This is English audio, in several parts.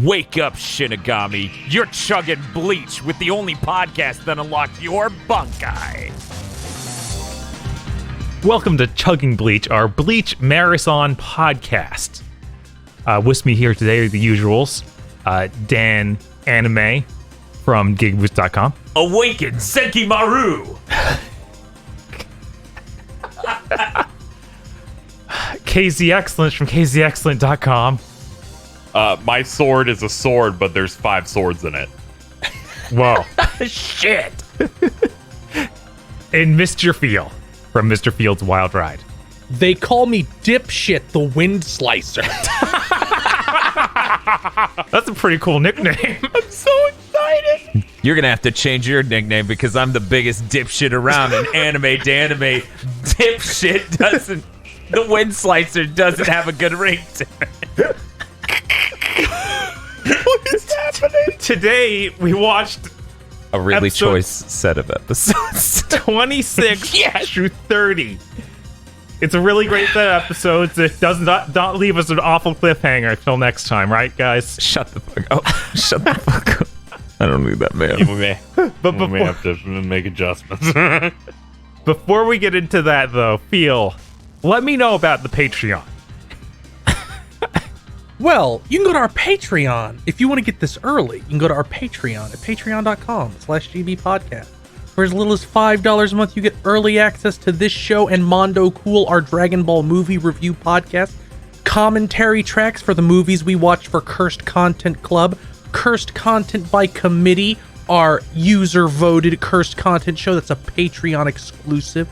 Wake up, Shinigami. You're chugging Bleach with the only podcast that unlocks your Bankai. Welcome to Chugging Bleach, our Bleach Marathon podcast. With me here today are the usuals. Dan Anime from GigaBoots.com. Awaken Senkimaru. KZ Excellence from KZExcellent.com. My sword is a sword, but there's 5 swords in it. Whoa. Shit. And Mr. Field from Mr. Field's Wild Ride. They call me Dipshit the Wind Slicer. That's a pretty cool nickname. I'm so excited. You're gonna have to change your nickname because I'm the biggest dipshit around, and anime to anime, dipshit doesn't. The Wind Slicer doesn't have a good ring to it. What is happening? Today, we watched A really Episode- choice set of episodes. 26 Yes. through 30. It's a really great set of episodes. It does not leave us an awful cliffhanger until next time, right, guys? Shut the fuck up. Shut the fuck up. I don't need that, man. We may have to make adjustments. Before we get into that, though, let me know about the Patreon. Well, you can go to our Patreon. If you want to get this early, you can go to our Patreon at patreon.com/gbpodcast. For as little as $5 a month, you get early access to this show and Mondo Cool, our Dragon Ball movie review podcast, commentary tracks for the movies we watch for Cursed Content Club, Cursed Content by Committee, our user-voted Cursed Content show that's a Patreon exclusive,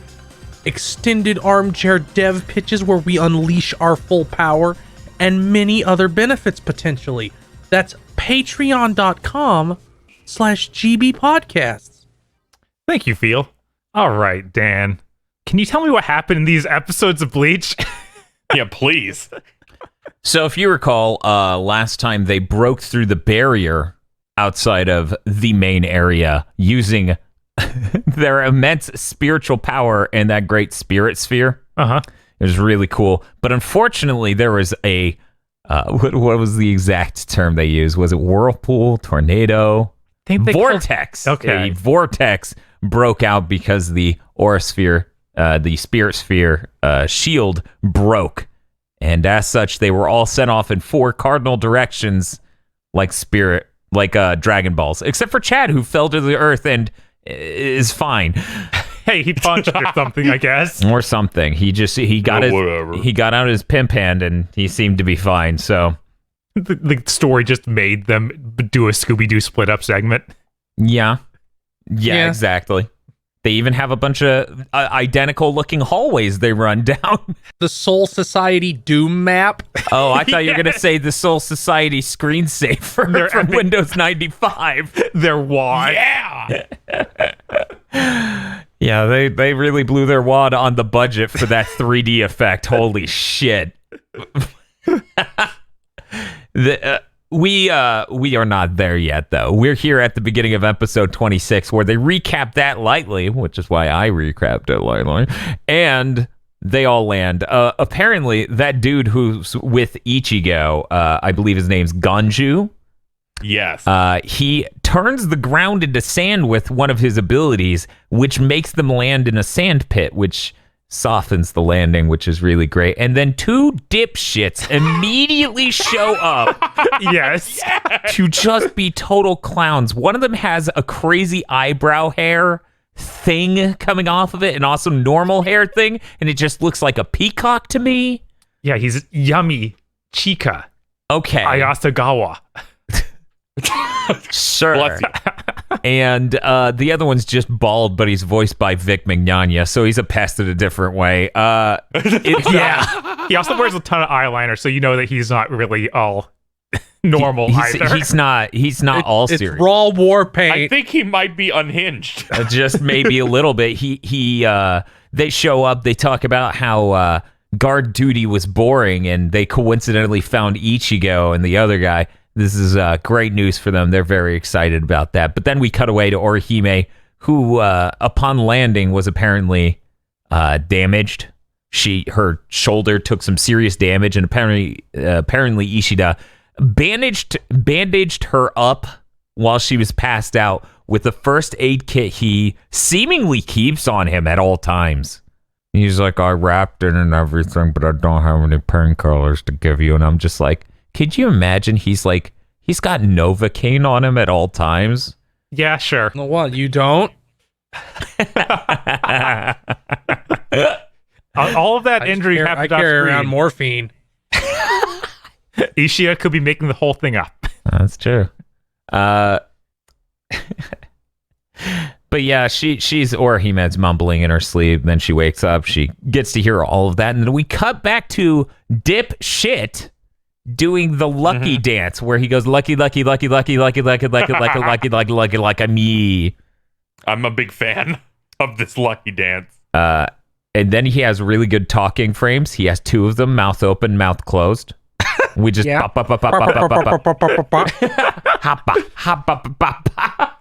extended armchair dev pitches where we unleash our full power, and many other benefits potentially. That's patreon.com/gbpodcasts. Thank you, Phil. All right, Dan. Can you tell me what happened in these episodes of Bleach? Yeah, please. So if you recall, last time they broke through the barrier outside of the main area using their immense spiritual power and that great spirit sphere. Uh-huh. It was really cool. But unfortunately, there was a... what was the exact term they used? Was it whirlpool, tornado? Vortex. Okay. A vortex broke out because the aura sphere, the spirit sphere shield broke. And as such, they were all sent off in 4 cardinal directions like Dragon Balls. Except for Chad, who fell to the earth and is fine. Hey, he punched or something, I guess. Or something. He got out his pimp hand and he seemed to be fine. So The story just made them do a Scooby-Doo split-up segment. yeah, exactly. They even have a bunch of identical-looking hallways they run down. The Soul Society Doom map. Oh, I thought you were gonna say the Soul Society screensaver They're from epic. Windows 95. They're wide. Yeah. Yeah, they really blew their wad on the budget for that 3D effect. Holy shit. We are not there yet, though. We're here at the beginning of episode 26, where they recap that lightly, which is why I recapped it lightly, and they all land. Apparently, that dude who's with Ichigo, I believe his name's Ganju, Yes. he turns the ground into sand with one of his abilities, which makes them land in a sand pit, which softens the landing, which is really great. And then 2 dipshits immediately show up Yes. to just be total clowns. One of them has a crazy eyebrow hair thing coming off of it, and also normal hair thing, and it just looks like a peacock to me. Yeah, he's Yumichika Okay. Ayasagawa. Sure. Bless you. And the other one's just bald, but he's voiced by Vic Mignogna, so he's a pest in a different way. Yeah. He also wears a ton of eyeliner, so you know that he's not really all normal either. He's not all It's serious. raw war I paint. think he might be unhinged. Just maybe a little bit. They show up. They talk about how guard duty was boring, and they coincidentally found Ichigo and the other guy. This is great news for them. They're very excited about that. But then we cut away to Orihime, who, upon landing, was apparently damaged. Her shoulder took some serious damage, and apparently Ishida bandaged her up while she was passed out with the first aid kit he seemingly keeps on him at all times. He's like, I wrapped it and everything, but I don't have any painkillers to give you. And I'm just like, could you imagine? He's got Novocaine on him at all times. Yeah, sure. No, what? You don't? All of that injury I happened carry off around screen. morphine. Ishia could be making the whole thing up. That's true. But yeah, she's Orihime's mumbling in her sleep. Then she wakes up. She gets to hear all of that, and then we cut back to Dipshit doing the lucky dance, where he goes lucky, lucky, lucky, lucky, lucky, lucky, lucky, lucky, lucky, lucky, lucky, like me. I'm a big fan of this lucky dance. And then he has really good talking frames. He has two of them, mouth open, mouth closed. We just pop, pop, pop, pop, pop, pop, pop, pop. Hoppa, hoppa, pop, pop.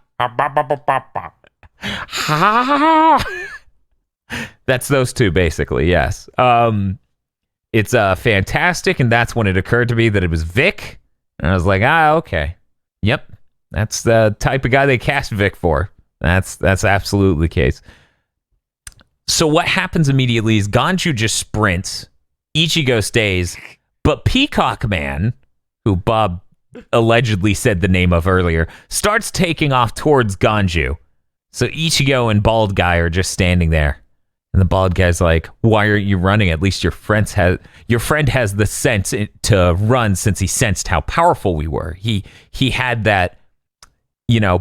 That's those two, basically, yes. It's fantastic, and that's when it occurred to me that it was Vic. And I was like, okay. Yep, that's the type of guy they cast Vic for. That's absolutely the case. So what happens immediately is Ganju just sprints, Ichigo stays, but Peacock Man, who Bob allegedly said the name of earlier, starts taking off towards Ganju. So Ichigo and Bald Guy are just standing there. And the bald guy's like, why aren't you running? At least your friend has the sense to run, since he sensed how powerful we were. He had that,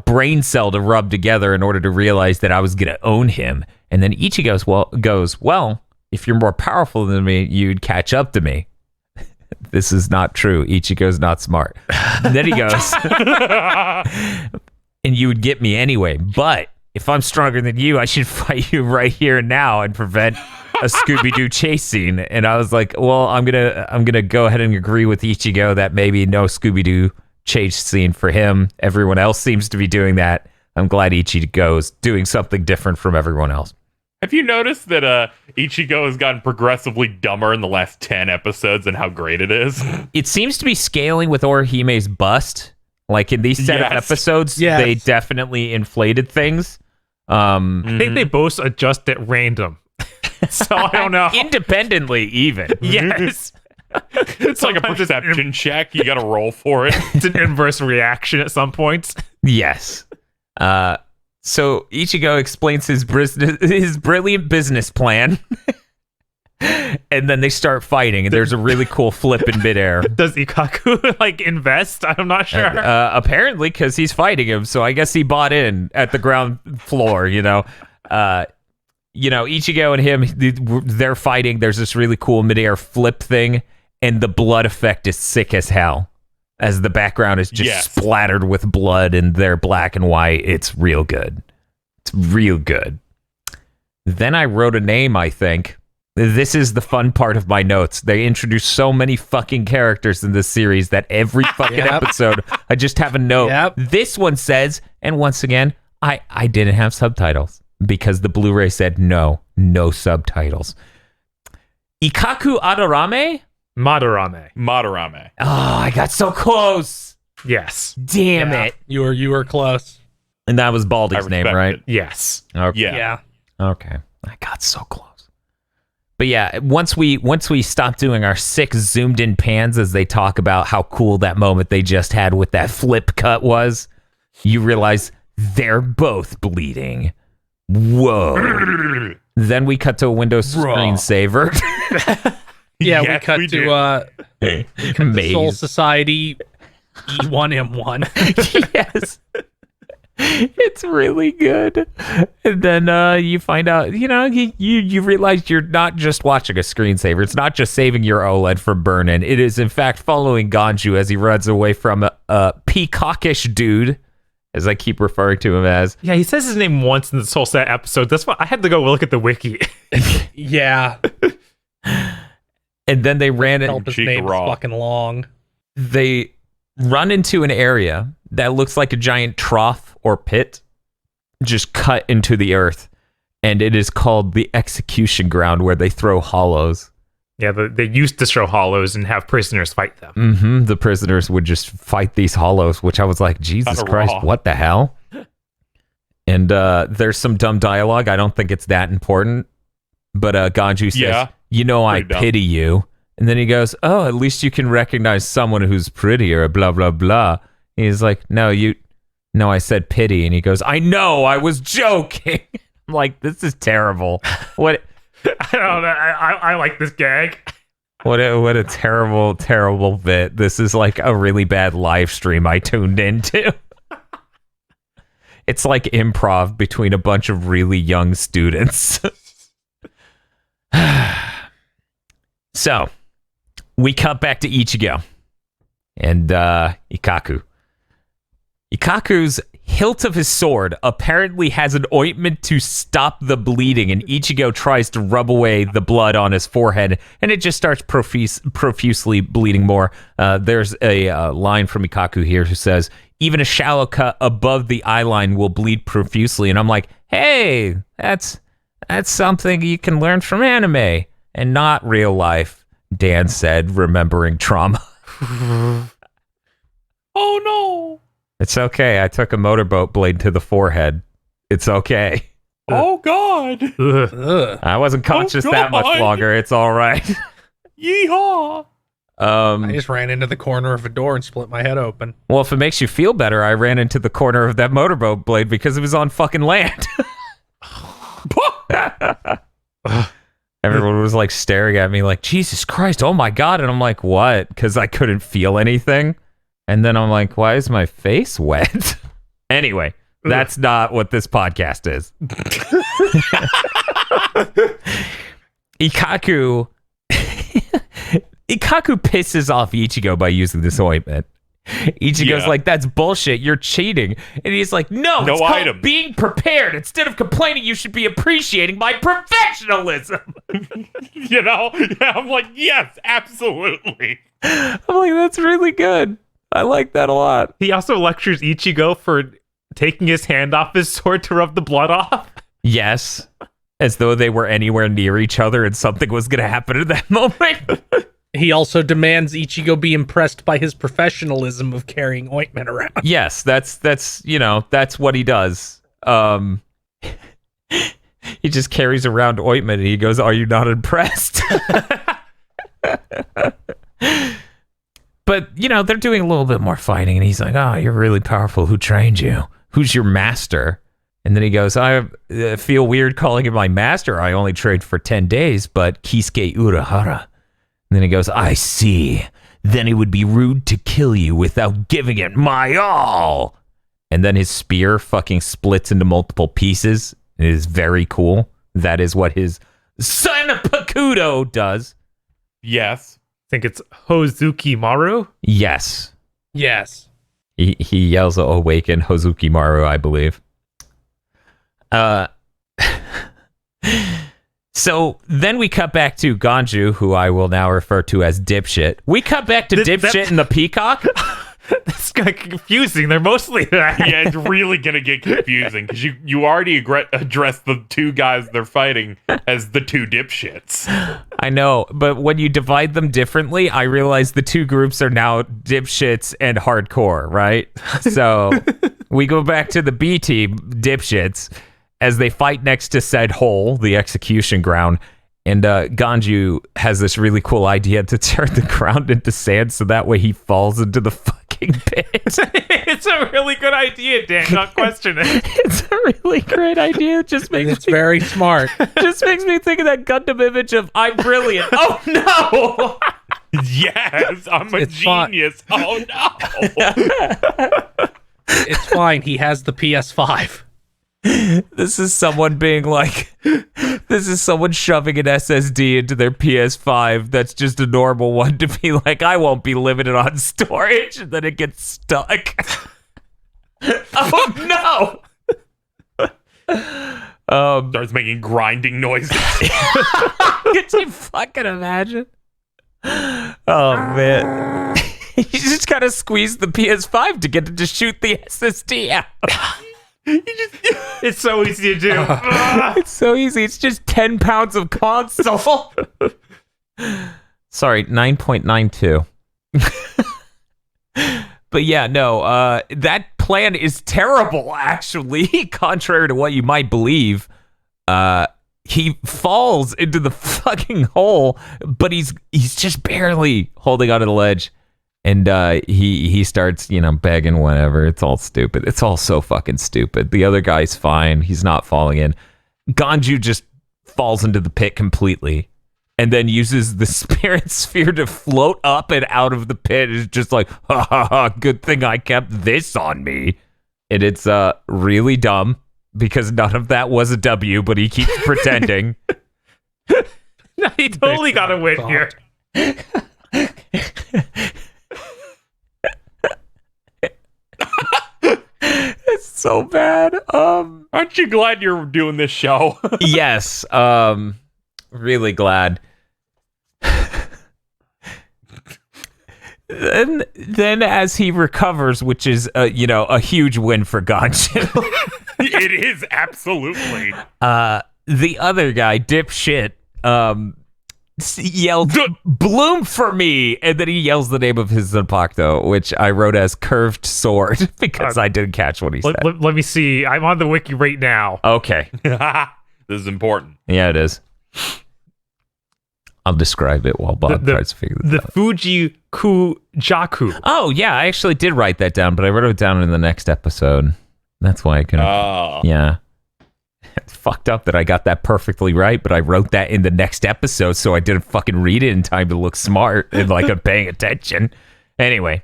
brain cell to rub together in order to realize that I was going to own him. And then Ichigo goes, well, if you're more powerful than me, you'd catch up to me. This is not true. Ichigo's not smart. And then he goes, and you would get me anyway. But if I'm stronger than you, I should fight you right here and now and prevent a Scooby-Doo chase scene. And I was like, well, I'm gonna go ahead and agree with Ichigo that maybe no Scooby-Doo chase scene for him. Everyone else seems to be doing that. I'm glad Ichigo's doing something different from everyone else. Have you noticed that Ichigo has gotten progressively dumber in the last 10 episodes and how great it is? It seems to be scaling with Orihime's bust. Like in these set of episodes, they definitely inflated things. I think they both adjust at random. So I don't know. Independently, even. Yes. It's like a perception check. You got to roll for it. It's an inverse reaction at some points. Yes. So Ichigo explains his brilliant business plan. And then they start fighting, and there's a really cool flip in midair. Does Ikkaku invest? I'm not sure. Apparently, because he's fighting him, so I guess he bought in at the ground floor. Ichigo and him, they're fighting. There's this really cool midair flip thing, and the blood effect is sick as hell. As the background is just splattered with blood, and they're black and white. It's real good. It's real good. Then I wrote a name, I think. This is the fun part of my notes. They introduce so many fucking characters in this series that every fucking episode, I just have a note. Yep. This one says, and once again, I didn't have subtitles because the Blu-ray said no subtitles. Ikkaku Adorame? Madarame. Oh, I got so close. Yes. Damn it. You were close. And that was Baldy's name, right? it. Yes. Okay. Yeah. Okay. I got so close. But yeah, once we stop doing our 6 zoomed in pans as they talk about how cool that moment they just had with that flip cut was, you realize they're both bleeding. Whoa. Then we cut to a Windows screensaver. Yeah, Yes, we cut we to Maze. Soul Society E1M1. Yes. It's really good. And then you find out, you realize you're not just watching a screensaver. It's not just saving your OLED from burn-in. It is, in fact, following Ganju as he runs away from a peacockish dude, as I keep referring to him as. Yeah, he says his name once in this whole set episode. That's why I had to go look at the wiki. Yeah. And then they ran Help his name is fucking long. They run into an area that looks like a giant trough or pit just cut into the earth, and it is called the execution ground, where they throw hollows. Yeah, they used to show hollows and have prisoners fight them. Mm-hmm. The prisoners would just fight these hollows, which I was like, Jesus Kinda Christ, raw. what the hell? And there's some dumb dialogue. I don't think it's that important. But Ganju says, Yeah, I pretty dumb. pity you. And then he goes, oh, at least you can recognize someone who's prettier, blah, blah, blah. He's like, no, I said pity. And he goes, I know, I was joking. I'm like, this is terrible. What? I don't know. I like this gag. What a terrible, terrible bit. This is like a really bad live stream I tuned into. It's like improv between a bunch of really young students. So, we cut back to Ichigo and Ikkaku. Ikkaku's hilt of his sword apparently has an ointment to stop the bleeding, and Ichigo tries to rub away the blood on his forehead, and it just starts profusely bleeding more. There's a line from Ikkaku here who says, even a shallow cut above the eye line will bleed profusely, and I'm like, hey, that's something you can learn from anime and not real life, Dan said, remembering trauma. Oh no! It's okay. I took a motorboat blade to the forehead. It's okay. Oh god! Ugh. Ugh. I wasn't conscious that much God. longer. It's all right. Yeehaw! I just ran into the corner of a door and split my head open. Well, if it makes you feel better, I ran into the corner of that motorboat blade because it was on fucking land. Everyone was like staring at me like, Jesus Christ, oh my God. And I'm like, what? Because I couldn't feel anything. And then I'm like, why is my face wet? Anyway, that's not what this podcast is. Ikkaku pisses off Ichigo by using this ointment. Ichigo's like, that's bullshit, you're cheating. And he's like, no, it's called item. being prepared. Instead of complaining, you should be appreciating my professionalism. Yeah, I'm like, yes, absolutely. I'm like, that's really good. I like that a lot. He also lectures Ichigo for taking his hand off his sword to rub the blood off. Yes. As though they were anywhere near each other and something was going to happen at that moment. He also demands Ichigo be impressed by his professionalism of carrying ointment around. Yes, that's what he does. He just carries around ointment and he goes, are you not impressed? But, they're doing a little bit more fighting and he's like, oh, you're really powerful. Who trained you? Who's your master? And then he goes, I feel weird calling him my master. I only trained for 10 days, but Kisuke Urahara. And then he goes, I see. Then it would be rude to kill you without giving it my all. And then his spear fucking splits into multiple pieces. It is very cool. That is what his son of Pakudo does. Yes. I think it's Hozuki Maru. Yes. Yes. He yells, awaken Hozuki Maru, I believe. So then we cut back to Ganju, who I will now refer to as Dipshit. We cut back to Dipshit and the Peacock. That's kind of confusing. They're mostly that. Yeah, it's really gonna get confusing because you already addressed the two guys they're fighting as the two dipshits. I know, but when you divide them differently, I realize the two groups are now dipshits and hardcore, right? So we go back to the B team, dipshits, as they fight next to said hole, the execution ground. And Ganju has this really cool idea to turn the ground into sand so that way he falls into the fucking pit. It's a really good idea, Dan. Not question it. It's a really great idea. It just makes It's very smart. just makes me think of that Gundam image of I'm brilliant. Oh no! Yes, I'm a It's fine. genius. Oh no! It's fine. He has the PS5. This is someone being like, this is someone shoving an SSD into their PS5 that's just a normal one to be like, I won't be limited on storage, and then it gets stuck. Oh no! Starts making grinding noises. Could you fucking imagine? Oh man. You just gotta squeeze the PS5 to get it to shoot the SSD out. It's so easy to do. It's so easy. It's just 10 pounds of console. Sorry, 9.92. But yeah, no, that plan is terrible, actually, contrary to what you might believe. He falls into the fucking hole, but he's just barely holding onto the ledge. And he starts, begging, whatever. It's all stupid. It's all so fucking stupid. The other guy's fine. He's not falling in. Ganju just falls into the pit completely and then uses the spirit sphere to float up and out of the pit. It's just like, ha ha ha, good thing I kept this on me. And it's really dumb because none of that was a W, but he keeps pretending. No, he totally got a win here. It's so bad. Aren't you glad you're doing this show? Yes. Really glad. Then as he recovers, which is a huge win for Ganju. It is, absolutely. The other guy, dipshit, yelled, "Bloom for me!" And then he yells the name of his Zanpakuto, which I wrote as curved sword because I didn't catch what he said. Let me see. I'm on the wiki right now. Okay. This is important. Yeah, it is. I'll describe it while Bob tries to figure this out. The Fuji-ku-jaku. Oh, yeah, I actually did write that down, but I wrote it down in the next episode. That's why I couldn't. Oh. Yeah. It's fucked up that I got that perfectly right, but I wrote that in the next episode, so I didn't fucking read it in time to look smart and like I'm paying attention. Anyway.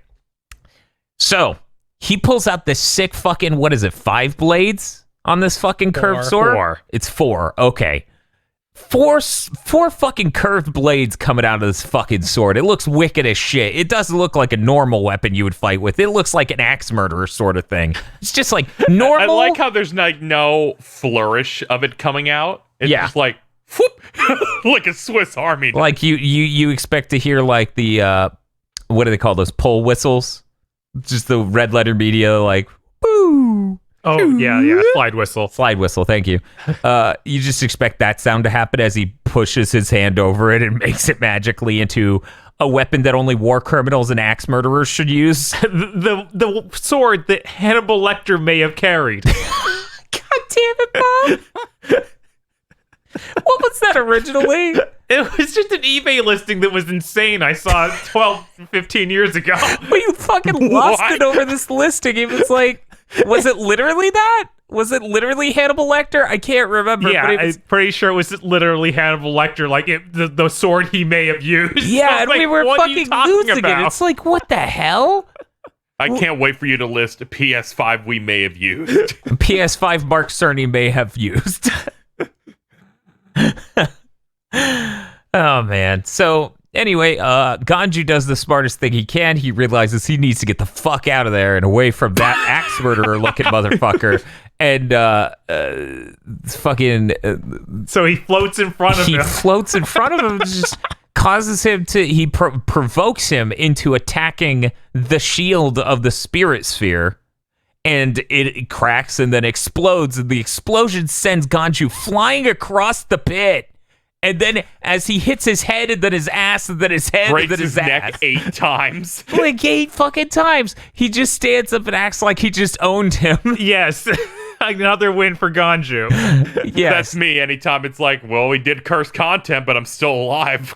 So, he pulls out this sick fucking, 5 blades on this fucking curved sword? 4. It's 4. Okay. Four fucking curved blades coming out of this fucking sword. It looks wicked as shit. It doesn't look like a normal weapon you would fight with. It looks like an axe murderer sort of thing. It's just like normal. I like how there's like no flourish of it coming out. It's just like, whoop, like a Swiss Army. Like you expect to hear like the, what do they call those, pole whistles? Just the red letter media, like, woo. Oh, yeah, slide whistle. Slide whistle, thank you. You just expect that sound to happen as he pushes his hand over it and makes it magically into a weapon that only war criminals and axe murderers should use. the sword that Hannibal Lecter may have carried. God damn it, Bob. What was that originally? It was just an eBay listing that was insane. I saw 12, 15 years ago. Well, you fucking lost it over this listing. It was like, was it literally that? Was it literally Hannibal Lecter? I can't remember. Yeah, but I'm pretty sure it was literally Hannibal Lecter, like the sword he may have used. Yeah, and like, we were fucking losing about? it. It's like, what the hell? I can't wait for you to list a PS5 we may have used. PS5 Mark Cerny may have used. Oh, man. So, anyway, Ganju does the smartest thing he can. He realizes he needs to get the fuck out of there and away from that axe murderer-looking motherfucker. And So he floats in front of him. He floats in front of him, just causes him to... He provokes him into attacking the shield of the spirit sphere. And it cracks and then explodes. And the explosion sends Ganju flying across the pit. And then as he hits his head and then his ass and then his head Breaks and then his neck ass. 8 times. Like 8 fucking times. He just stands up and acts like he just owned him. Yes. Another win for Ganju. Yes. That's me anytime it's like, well, we did curse content, but I'm still alive.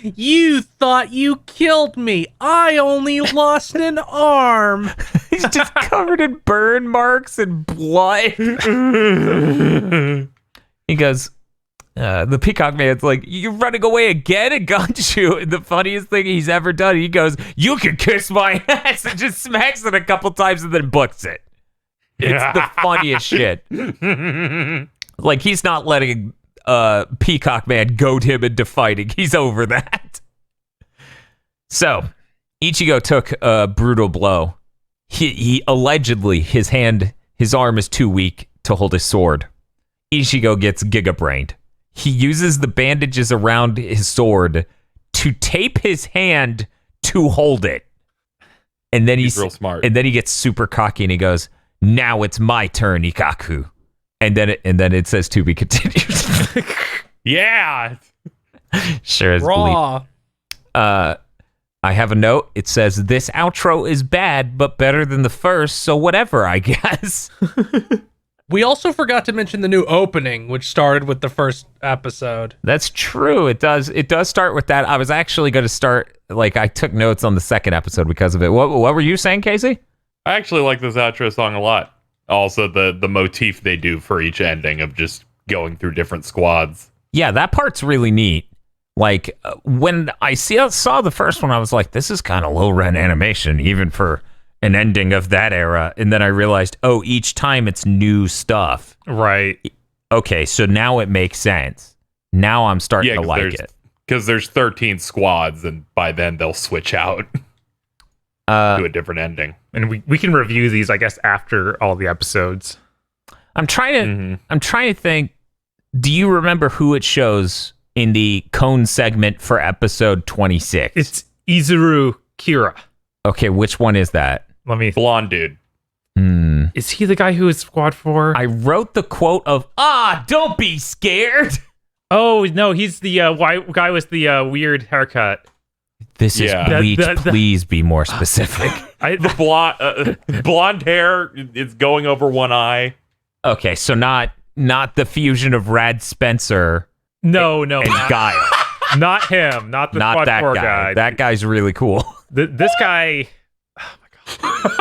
You thought you killed me. I only lost an arm. He's just covered in burn marks and blood. He goes, the Peacock Man's like, you're running away again? And Ganju, and the funniest thing he's ever done, he goes, you can kiss my ass, and just smacks it a couple times and then books it. It's the funniest shit. Like, he's not letting Peacock Man goad him into fighting. He's over that. So, Ichigo took a brutal blow. He allegedly, his arm is too weak to hold his sword. Ichigo gets giga-brained. He uses the bandages around his sword to tape his hand to hold it. And then he's real smart. And then he gets super cocky and he goes, now it's my turn, Ikkaku. And then it says to be continued. Yeah. Sure as bleep. Raw. I have a note. It says, this outro is bad, but better than the first, so whatever, I guess. We also forgot to mention the new opening, which started with the first episode. That's true. It does start with that. I was actually going to start, I took notes on the second episode because of it. What were you saying, Casey? I actually like this outro song a lot. Also, the motif they do for each ending of just going through different squads. Yeah, that part's really neat. When I saw the first one, I was like, this is kind of low-rent animation, even for an ending of that era. And then I realized, each time it's new stuff. Right. Okay, so now it makes sense. Now I'm starting to like it. Because there's 13 squads, and by then they'll switch out to a different ending. And we can review these, I guess, after all the episodes. I'm trying to think, do you remember who it shows in the Cohn segment for episode 26? It's Izuru Kira. Okay, which one is that? Blonde dude. Is he the guy who is Squad 4? I wrote the quote of, don't be scared. Oh, no, he's the white guy with the weird haircut. This is Bleach. Please be more specific. The blonde hair is going over one eye. Okay, so not the fusion of Rad Spencer. No, and Guile. Not him. Not the not Squad that 4 guy. That guy's really cool. This guy. Oh my god.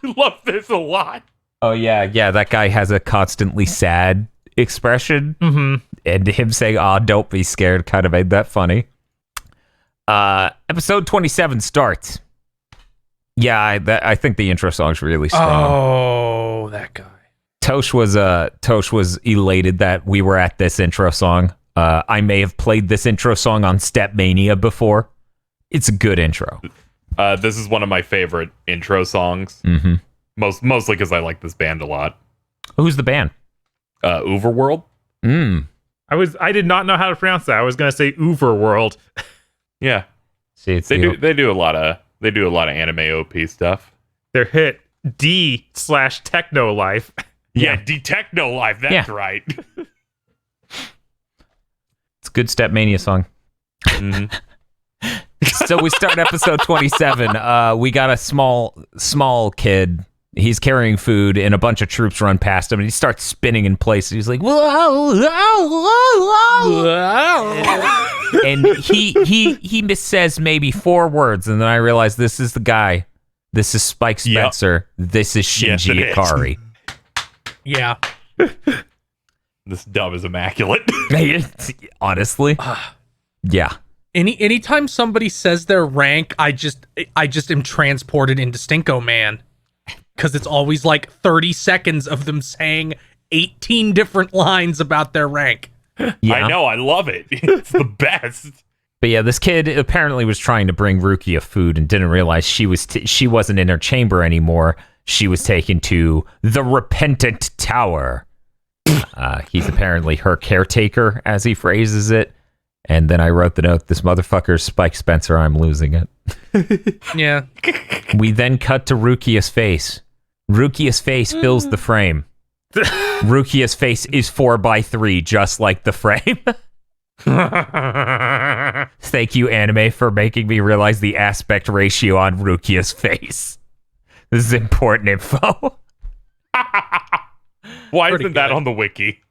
I love this a lot. Oh yeah, that guy has a constantly sad expression, and him saying don't be scared kind of made that funny. Episode 27 starts. Yeah, I think the intro song's really strong. Oh, that guy. Tosh was elated that we were at this intro song. I may have played this intro song on Step Mania before. It's a good intro. This is one of my favorite intro songs. Mostly because I like this band a lot. Who's the band? Overworld. I did not know how to pronounce that. I was gonna say Overworld. Yeah. See, they do a lot of anime OP stuff. Their hit D/Techno Life. Yeah, D-Techno Life. That's right. It's a good Step Mania song. So we start episode 27. We got a small kid. He's carrying food, and a bunch of troops run past him, and he starts spinning in place. He's like, whoa, whoa, whoa. And he says maybe 4 words, and then I realize this is the guy. This is Spike Spencer. Yep. This is Shinji Ikari. Yeah. This dub is immaculate. Honestly. Yeah. Anytime somebody says their rank, I just am transported into Stinko Man. Because it's always like 30 seconds of them saying 18 different lines about their rank. Yeah. I know, I love it. It's the best. But yeah, this kid apparently was trying to bring Rukia food and didn't realize she wasn't in her chamber anymore. She was taken to the Repentant Tower. He's apparently her caretaker, as he phrases it. And then I wrote the note, this motherfucker's Spike Spencer, I'm losing it. Yeah. We then cut to Rukia's face. Rukia's face fills the frame. Rukia's face is 4x3, just like the frame. Thank you, anime, for making me realize the aspect ratio on Rukia's face. This is important info. Why isn't that on the wiki?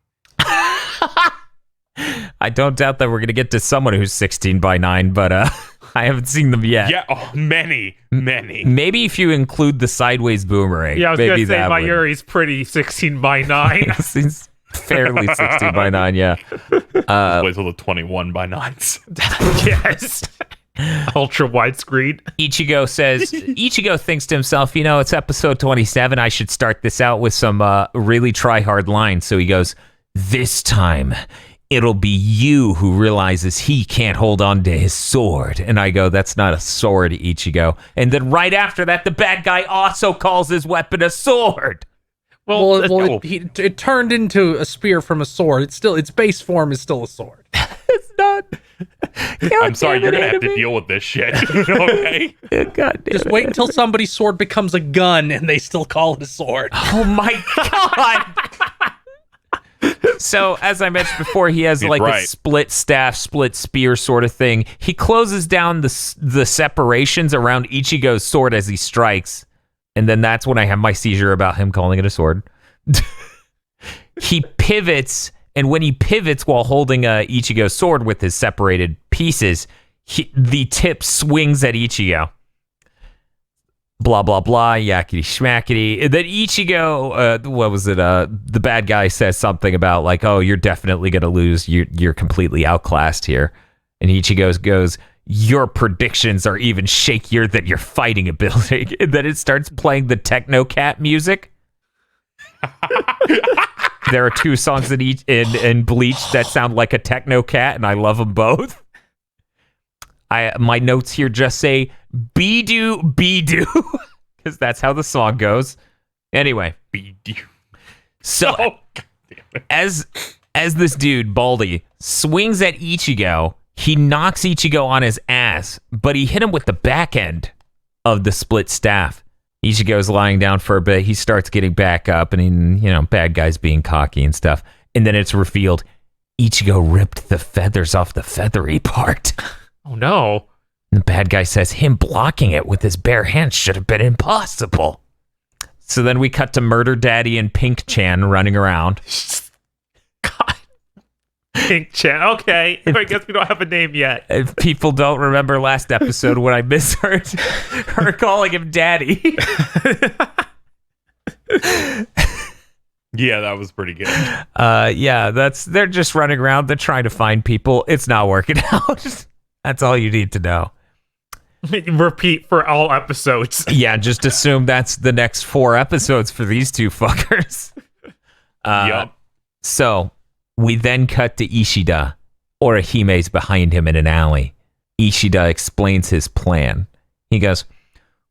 I don't doubt that we're going to get to someone who's 16:9, but I haven't seen them yet. Yeah, many. Maybe if you include the sideways boomerang. Yeah, I was going to say Mayuri's pretty 16:9. He's fairly 16:9, yeah. Wait till the 21:9s. Yes. Ultra widescreen. Ichigo thinks to himself, it's episode 27. I should start this out with some really try-hard lines. So he goes, this time, it'll be you who realizes he can't hold on to his sword. And I go, that's not a sword, Ichigo. And then right after that, the bad guy also calls his weapon a sword. It turned into a spear from a sword. Its base form is still a sword. It's not. I'm sorry, you're gonna have to deal with this shit. Okay. God damn Just wait until somebody's sword becomes a gun and they still call it a sword. Oh my god. So, as I mentioned before, he has He's like a right. split staff, split spear sort of thing. He closes down the separations around Ichigo's sword as he strikes. And then that's when I have my seizure about him calling it a sword. He pivots, and when he pivots while holding Ichigo's sword with his separated pieces, the tip swings at Ichigo. Blah, blah, blah, yakety schmackety. Then Ichigo, what was it? The bad guy says something about like, oh, you're definitely going to lose. You're completely outclassed here. And Ichigo goes, your predictions are even shakier than your fighting ability. And then it starts playing the Techno Cat music. There are two songs in Bleach that sound like a Techno Cat, and I love them both. My notes here just say be-do, because that's how the song goes. Anyway, Be-do. so Oh, God damn it. as this dude Baldy swings at Ichigo, he knocks Ichigo on his ass, but he hit him with the back end of the split staff. Ichigo's lying down for a bit. He starts getting back up, and bad guys being cocky and stuff. And then it's revealed Ichigo ripped the feathers off the feathery part. Oh no. The bad guy says him blocking it with his bare hands should have been impossible. So then we cut to Murder Daddy and Pink Chan running around. God. Pink Chan. Okay. I guess we don't have a name yet. If people don't remember last episode when I misheard her calling him Daddy. Yeah, that was pretty good. Yeah, they're just running around. They're trying to find people. It's not working out. That's all you need to know. Repeat for all episodes. Yeah, just assume that's the next 4 episodes for these two fuckers. Yup. So we then cut to Ishida. Orihime's behind him in an alley. Ishida explains his plan. He goes,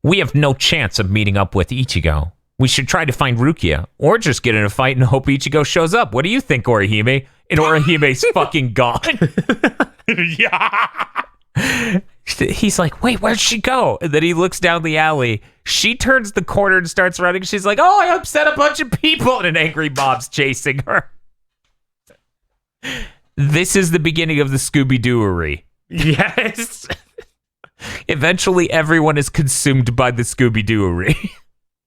we have no chance of meeting up with Ichigo. We should try to find Rukia, or just get in a fight and hope Ichigo shows up. What do you think, Orihime? And Orihime's fucking gone. Yeah. He's like, wait, where'd she go? And then he looks down the alley. She turns the corner and starts running. She's like, oh, I upset a bunch of people. And an angry mob's chasing her. This is the beginning of the Scooby-Dooery. Yes. Eventually, everyone is consumed by the Scooby-Dooery.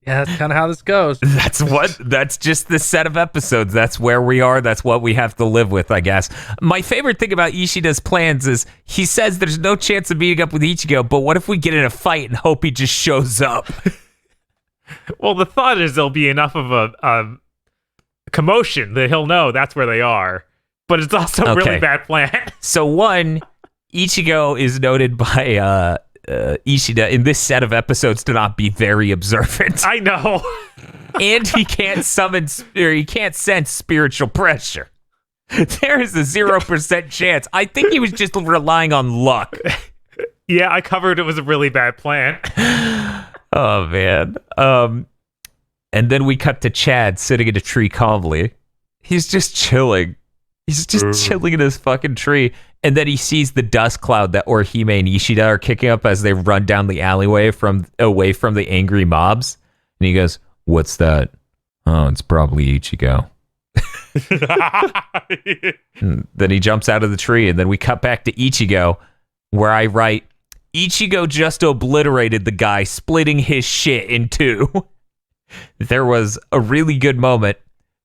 Yeah, that's kind of how this goes. That's just the set of episodes. That's where we are. That's what we have to live with, I guess. My favorite thing about Ishida's plans is he says there's no chance of meeting up with Ichigo, but what if we get in a fight and hope he just shows up? Well, the thought is there'll be enough of a commotion that he'll know that's where they are. But it's also a really bad plan. So one, Ichigo is noted by Ishida in this set of episodes to not be very observant. I know. And he can't he can't sense spiritual pressure. There is a 0% chance. I think he was just relying on luck. Yeah, I covered it was a really bad plan. Oh, man. And then we cut to Chad sitting in a tree calmly. He's just chilling. He's just chilling in his fucking tree. And then he sees the dust cloud that Orihime and Ishida are kicking up as they run down the alleyway away from the angry mobs. And he goes, what's that? Oh, it's probably Ichigo. And then he jumps out of the tree, and then we cut back to Ichigo, where I write, Ichigo just obliterated the guy, splitting his shit in two. There was a really good moment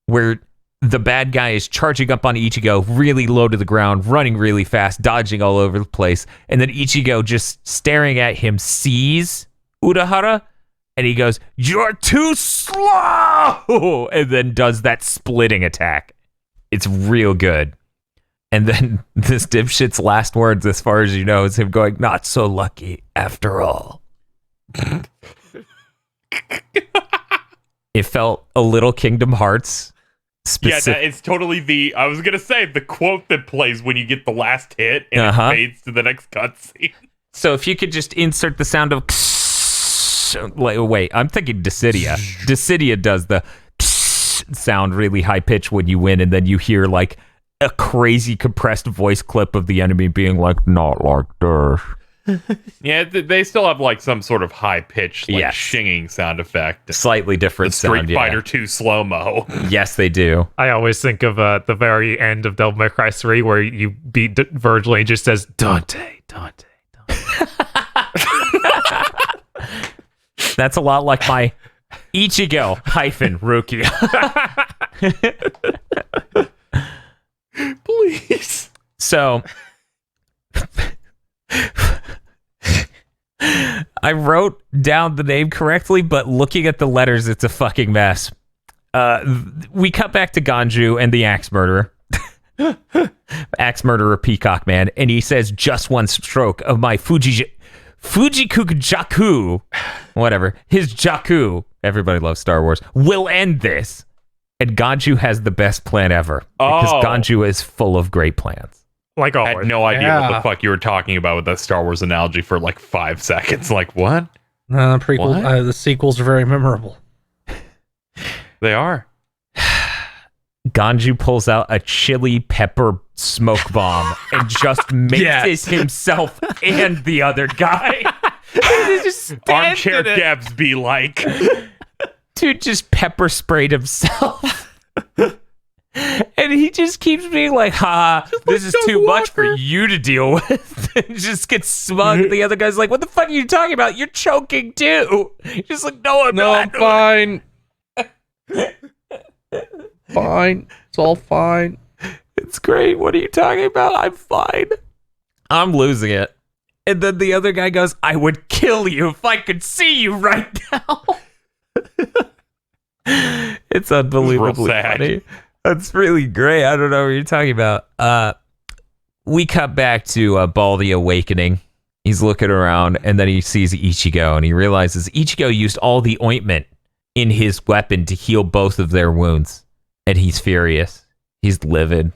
where the bad guy is charging up on Ichigo, really low to the ground, running really fast, dodging all over the place. And then Ichigo, just staring at him, sees Urahara, and he goes, you're too slow! And then does that splitting attack. It's real good. And then this dipshit's last words, as far as you know, is him going, not so lucky after all. It felt a little Kingdom Hearts. Yeah, it's totally I was going to say, the quote that plays when you get the last hit and it fades to the next cutscene. So if you could just insert the sound of... Wait, I'm thinking Dissidia. Dissidia does the sound really high pitched when you win, and then you hear like a crazy compressed voice clip of the enemy being like, not like this. Yeah, they still have like some sort of high pitched like Yes. shinging sound effect. Slightly The different Street sound, Fighter 2 slow mo. Yes, they do. I always think of the very end of Devil May Cry 3 where you beat Virgil and he just says, Dante, Dante, Dante. That's a lot like my Ichigo hyphen Rukia. Please. So I wrote down the name correctly, but looking at the letters, it's a fucking mess. We cut back to Ganju and the axe murderer. Axe murderer Peacock Man, and he says, just one stroke of my Fujikuku Jaku, whatever, his Jaku, everybody loves Star Wars, will end this. And Ganju has the best plan ever, because Ganju is full of great plans. Like I always. had no idea what Yeah. the fuck you were talking about with that Star Wars analogy for like 5 seconds. Like, what? Prequel. What? The sequels are very memorable. They are. Ganju pulls out a chili pepper smoke bomb and just mixes himself and the other guy. Armchair Gabs be like. Dude just pepper sprayed himself. And he just keeps being like, this is too much for you to deal with. And just gets smug. The other guy's like, what the fuck are you talking about? You're choking too. Just like, no, I'm No, not. I'm fine. Fine. It's all fine. It's great. What are you talking about? I'm fine. I'm losing it. And then the other guy goes, I would kill you if I could see you right now. It's unbelievably sad. funny. That's really great. I don't know what you're talking about. We cut back to Baldy awakening. He's looking around, and then he sees Ichigo, and he realizes Ichigo used all the ointment in his weapon to heal both of their wounds. And he's furious. He's livid.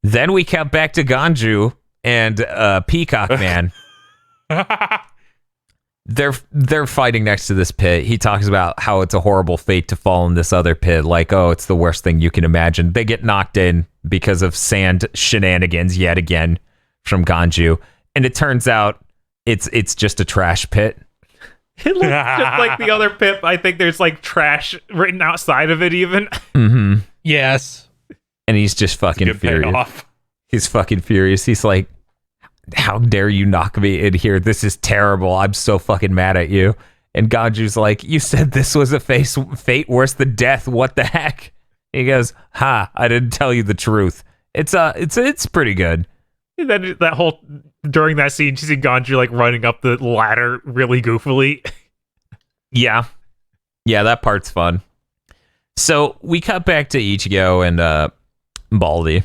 Then we cut back to Ganju and Peacock Man. They're fighting next to this pit. He talks about how it's a horrible fate to fall in this other pit. Like, oh, it's the worst thing you can imagine. They get knocked in because of sand shenanigans yet again from Ganju. And it turns out it's just a trash pit. It looks just like the other pip. I think there's like trash written outside of it even. Mm-hmm. Yes. And he's just fucking Good furious. payoff. He's fucking furious. He's like, how dare you knock me in here? This is terrible. I'm so fucking mad at you. And Ganju's like, you said this was a fate worse than death. What the heck? He goes, I didn't tell you the truth. It's pretty good. And then that whole during that scene, you see Ganju like running up the ladder really goofily. Yeah, that part's fun. So we cut back to Ichigo and Baldy.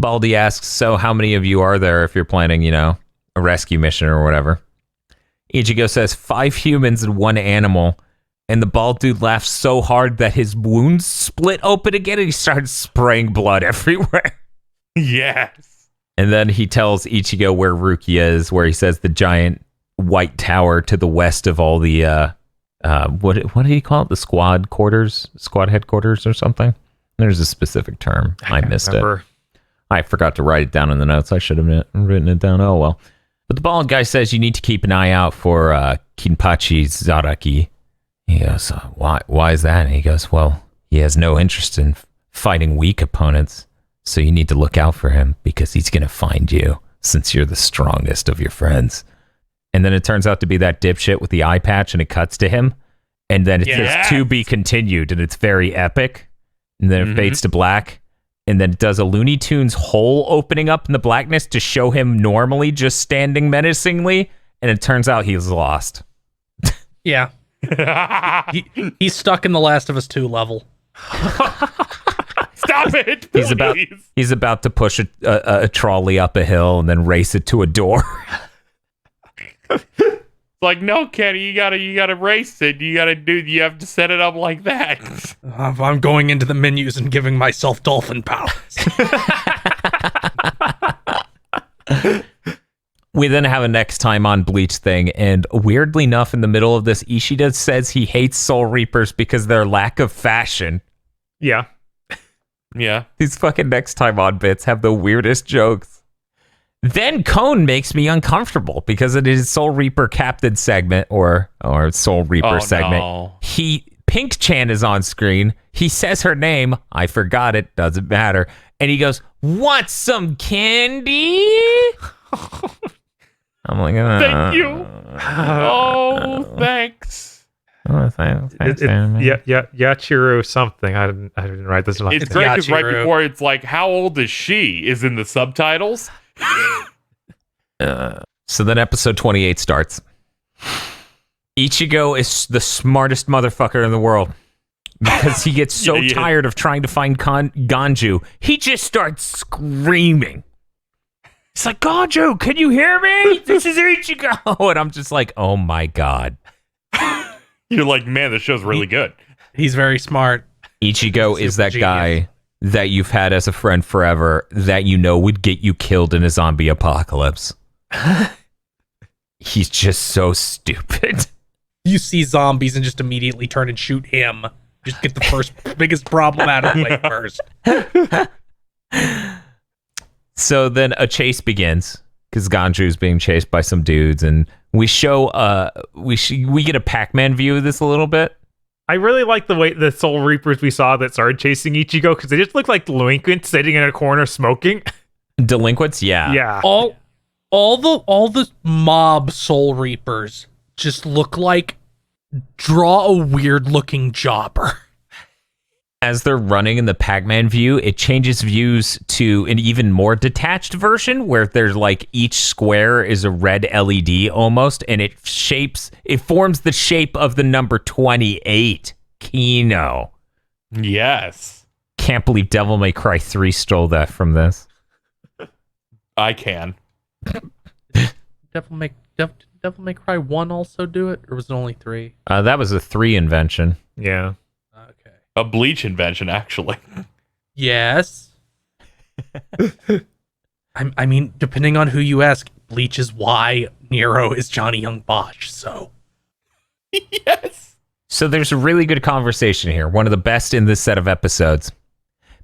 Baldy asks, so how many of you are there if you're planning, a rescue mission or whatever? Ichigo says 5 humans and 1 animal. And the bald dude laughs so hard that his wounds split open again and he starts spraying blood everywhere. Yes. And then he tells Ichigo where Rukia is, where he says the giant white tower to the west of all the, what did he call it? The squad headquarters or something? There's a specific term. I missed it. I forgot to write it down in the notes. I should have written it down. Oh, well. But the bald guy says you need to keep an eye out for Kenpachi Zaraki. He goes, why is that? And he goes, well, he has no interest in fighting weak opponents. So you need to look out for him because he's going to find you since you're the strongest of your friends. And then it turns out to be that dipshit with the eye patch and it cuts to him. And then it says to be continued and it's very epic. And then it fades to black. And then it does a Looney Tunes hole opening up in the blackness to show him normally just standing menacingly. And it turns out he's lost. Yeah. He's stuck in the Last of Us 2 level. Stop it! He's about to push a trolley up a hill and then race it to a door. It's like, no, Kenny, you gotta race it. You have to set it up like that. I'm going into the menus and giving myself dolphin powers. We then have a next time on Bleach thing, and weirdly enough, in the middle of this, Ishida says he hates Soul Reapers because their lack of fashion. Yeah. Yeah. These fucking next time on bits have the weirdest jokes. Then Cohn makes me uncomfortable because it is Soul Reaper Captain segment or Soul Reaper segment. No. Pink Chan is on screen. He says her name. I forgot it. Doesn't matter. And he goes, "Want some candy?" I'm like, Thank you. Oh, thanks. Thanks, Yachiro something. I didn't write this one. It's great because right Yachiro. before it's like, "How old is she?" is in the subtitles. So then episode 28 starts. Ichigo is the smartest motherfucker in the world because he gets so Yeah. tired of trying to find Ganju. He just starts screaming. It's like, "Ganju, can you hear me? This is Ichigo." And I'm just like, oh my God. You're like, man, this show's really good. He's very smart. Ichigo is Super that genius. guy that you've had as a friend forever that you know would get you killed in a zombie apocalypse. He's just so stupid. You see zombies and just immediately turn and shoot him. Just get the first biggest problem out of the way first. So then a chase begins because Ganju's being chased by some dudes, and we show we get a Pac-Man view of this a little bit. I really like the way the Soul Reapers we saw that started chasing Ichigo because they just look like delinquents sitting in a corner smoking. Delinquents, yeah. Yeah. All the mob Soul Reapers just look like draw a weird looking jobber. As they're running in the Pac-Man view, it changes views to an even more detached version where there's like each square is a red LED almost, and it forms the shape of the number 28. Kino. Yes, Can't believe Devil May Cry 3 stole that from this. I can. Devil May Cry 1 also do it, or was it only 3? That was a 3 invention. Yeah. Okay. A Bleach invention, actually. Yes. I mean, depending on who you ask, Bleach is why Nero is Johnny Young Bosch, so. Yes. So there's a really good conversation here, one of the best in this set of episodes.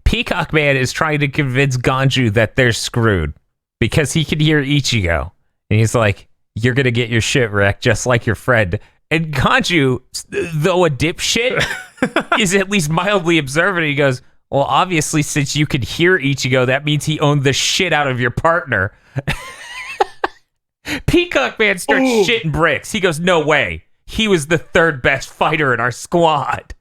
Peacock Man is trying to convince Ganju that they're screwed because he can hear Ichigo. And he's like, "You're going to get your shit wrecked just like your friend." And Ganju, though a dipshit, is at least mildly observant. He goes, "Well, obviously, since you could hear Ichigo, that means he owned the shit out of your partner." Peacock Man starts shitting bricks. He goes, "No way. He was the third best fighter in our squad."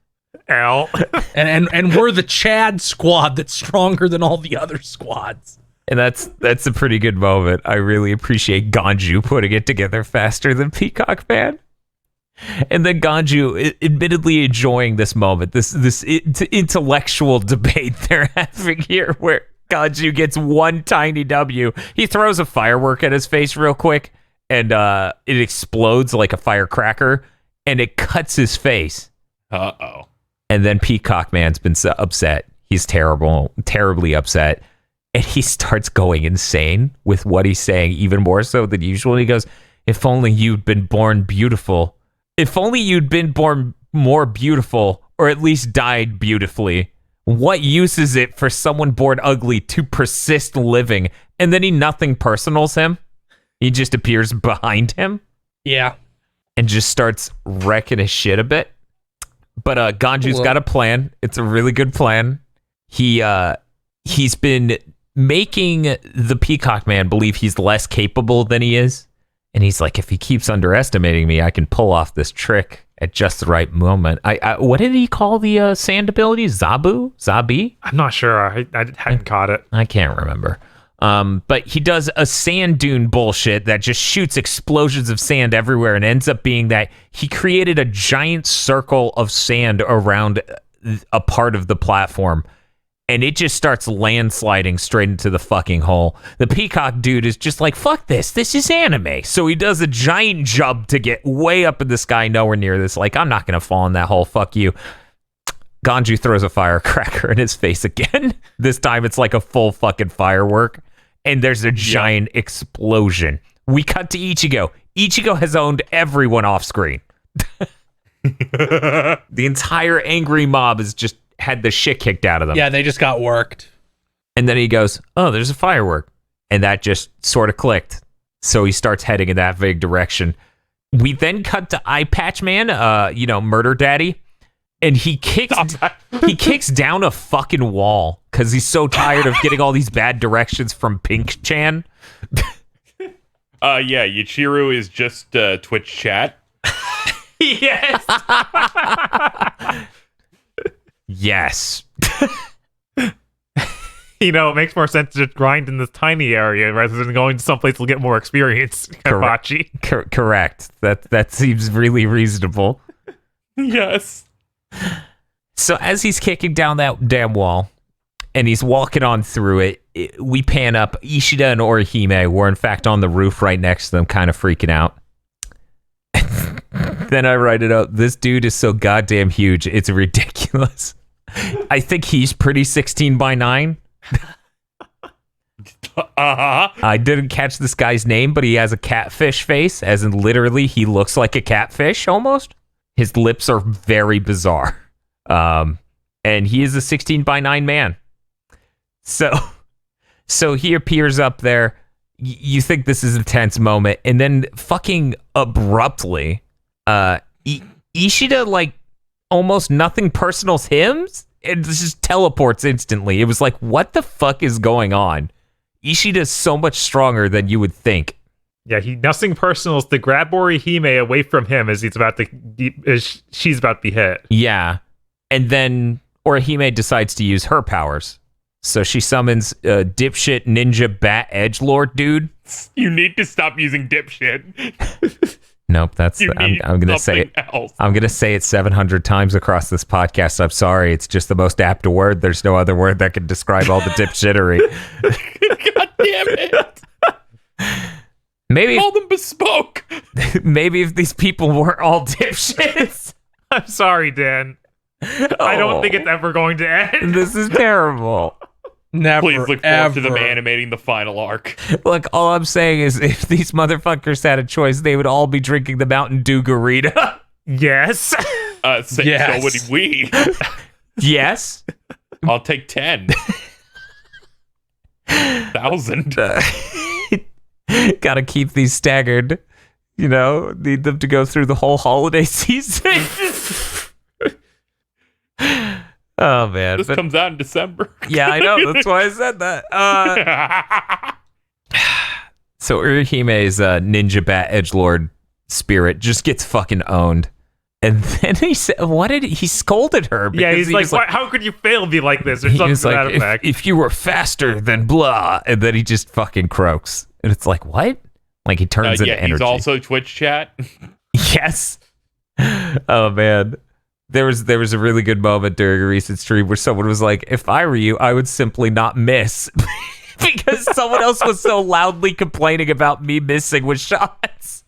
L. And we're the Chad squad that's stronger than all the other squads. And that's a pretty good moment. I really appreciate Ganju putting it together faster than Peacock Man. And then Ganju, admittedly enjoying this moment, this intellectual debate they're having here, where Ganju gets one tiny W. He throws a firework at his face real quick, and it explodes like a firecracker, and it cuts his face. Uh-oh. And then Peacock Man's been so upset. He's terribly upset. And he starts going insane with what he's saying, even more so than usual. He goes, "If only you'd been born beautiful. If only you'd been born more beautiful, or at least died beautifully. What use is it for someone born ugly to persist living?" And then he nothing personals him. He just appears behind him Yeah. and just starts wrecking his shit a bit. But Ganju's got a plan. It's a really good plan. He's been making the Peacock Man believe he's less capable than he is. And he's like, if he keeps underestimating me, I can pull off this trick at just the right moment. What did he call the sand ability? Zabi? I'm not sure. I hadn't caught it. I can't remember. But he does a sand dune bullshit that just shoots explosions of sand everywhere and ends up being that he created a giant circle of sand around a part of the platform. And it just starts landsliding straight into the fucking hole. The Peacock dude is just like, fuck this. This is anime. So he does a giant jump to get way up in the sky, nowhere near this. Like, I'm not going to fall in that hole. Fuck you. Ganju throws a firecracker in his face again. This time it's like a full fucking firework. And there's a giant explosion. We cut to Ichigo. Ichigo has owned everyone off screen. The entire angry mob has just had the shit kicked out of them. Yeah, they just got worked. And then he goes, "Oh, there's a firework. And that just sort of clicked. So he starts heading in that vague direction. We then cut to Eye Patch Man, Murder Daddy. And he kicks down a fucking wall because he's so tired of getting all these bad directions from Pink Chan. Yuichiro is just Twitch chat. Yes. Yes. It makes more sense to just grind in this tiny area rather than going to someplace to get more experience. Kenpachi. Correct. That seems really reasonable. Yes. So as he's kicking down that damn wall and he's walking on through it, we pan up. Ishida and Orihime were in fact on the roof right next to them, kind of freaking out. Then I write it up. This dude is so goddamn huge. It's ridiculous. I think he's pretty 16:9. I didn't catch this guy's name, but he has a catfish face, as in literally he looks like a catfish almost. His lips are very bizarre. And he is a 16:9 man. So he appears up there. You think this is a tense moment, and then fucking abruptly, Ishida, like, almost nothing personals hymns. It just teleports instantly. It was like, what the fuck is going on? Ishida's so much stronger than you would think. Yeah, nothing personals to grab Orihime away from him as she's about to be hit. Yeah. And then Orihime decides to use her powers. So she summons dipshit ninja bat edgelord dude. You need to stop using dipshit. Nope, I'm gonna say it. Else. I'm gonna say it 700 times across this podcast. I'm sorry, it's just the most apt word. There's no other word that can describe all the dipshittery. God damn it! Maybe Call them bespoke. Maybe if these people weren't all dipshits. I'm sorry, Dan. I don't think it's ever going to end. This is terrible. Never, Please look forward ever. to them animating the final arc. Look, all I'm saying is if these motherfuckers had a choice, they would all be drinking the Mountain Dew Garita. Yes. So would we. Yes. I'll take 10,000. Gotta keep these staggered. Need them to go through the whole holiday season. Oh, man. This comes out in December. Yeah, I know. That's why I said that. So Urihime's ninja bat edgelord spirit just gets fucking owned. And then he said, he scolded her. Yeah, he's like, how could you fail to be like this? Or something to that effect. If you were faster than blah. And then he just fucking croaks. And it's like, what? Like he turns into energy. He's also Twitch chat. Yes. Oh, man. There was a really good moment during a recent stream where someone was like, if I were you, I would simply not miss. Because someone else was so loudly complaining about me missing with shots.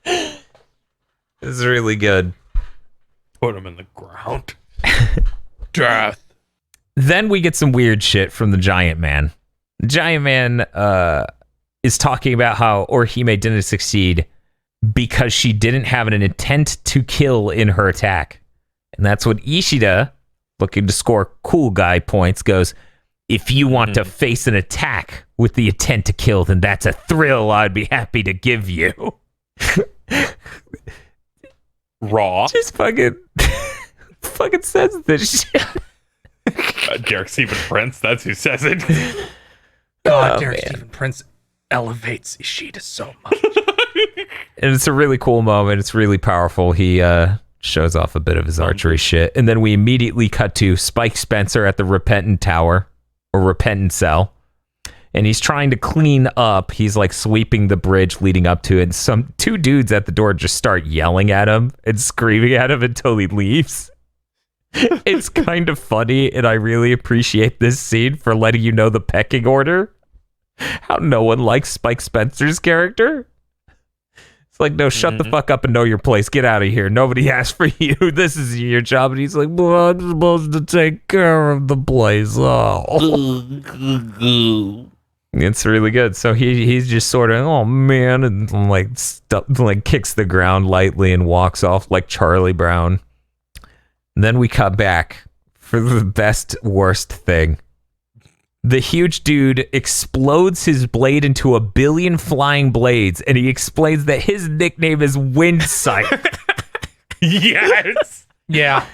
This is really good. Put him in the ground. Death. Then we get some weird shit from the Giant Man. The Giant Man is talking about how Orihime didn't succeed because she didn't have an intent to kill in her attack. And that's what Ishida, looking to score cool guy points, goes, if you want to face an attack with the intent to kill, then that's a thrill I'd be happy to give you. Raw. Just fucking says this shit. Derek Stephen Prince, that's who says it. God, Derek Stephen Prince elevates Ishida so much. And it's a really cool moment. It's really powerful. He shows off a bit of his archery shit. And then we immediately cut to Spike Spencer at the Repentant Tower, or Repentant Cell. And he's trying to clean up. He's like sweeping the bridge leading up to it. And two dudes at the door just start yelling at him and screaming at him until he leaves. It's kind of funny, and I really appreciate this scene for letting you know the pecking order. How no one likes Spike Spencer's character. It's like, no, shut the fuck up and know your place. Get out of here. Nobody asked for you. This is your job. And he's like, well, I'm supposed to take care of the place. Oh. It's really good. So he's just sort of, oh man, and like kicks the ground lightly and walks off like Charlie Brown. And then we cut back for the best worst thing. the huge dude explodes his blade into a billion flying blades, and he explains that his nickname is Wind Scythe. Yes. Yeah.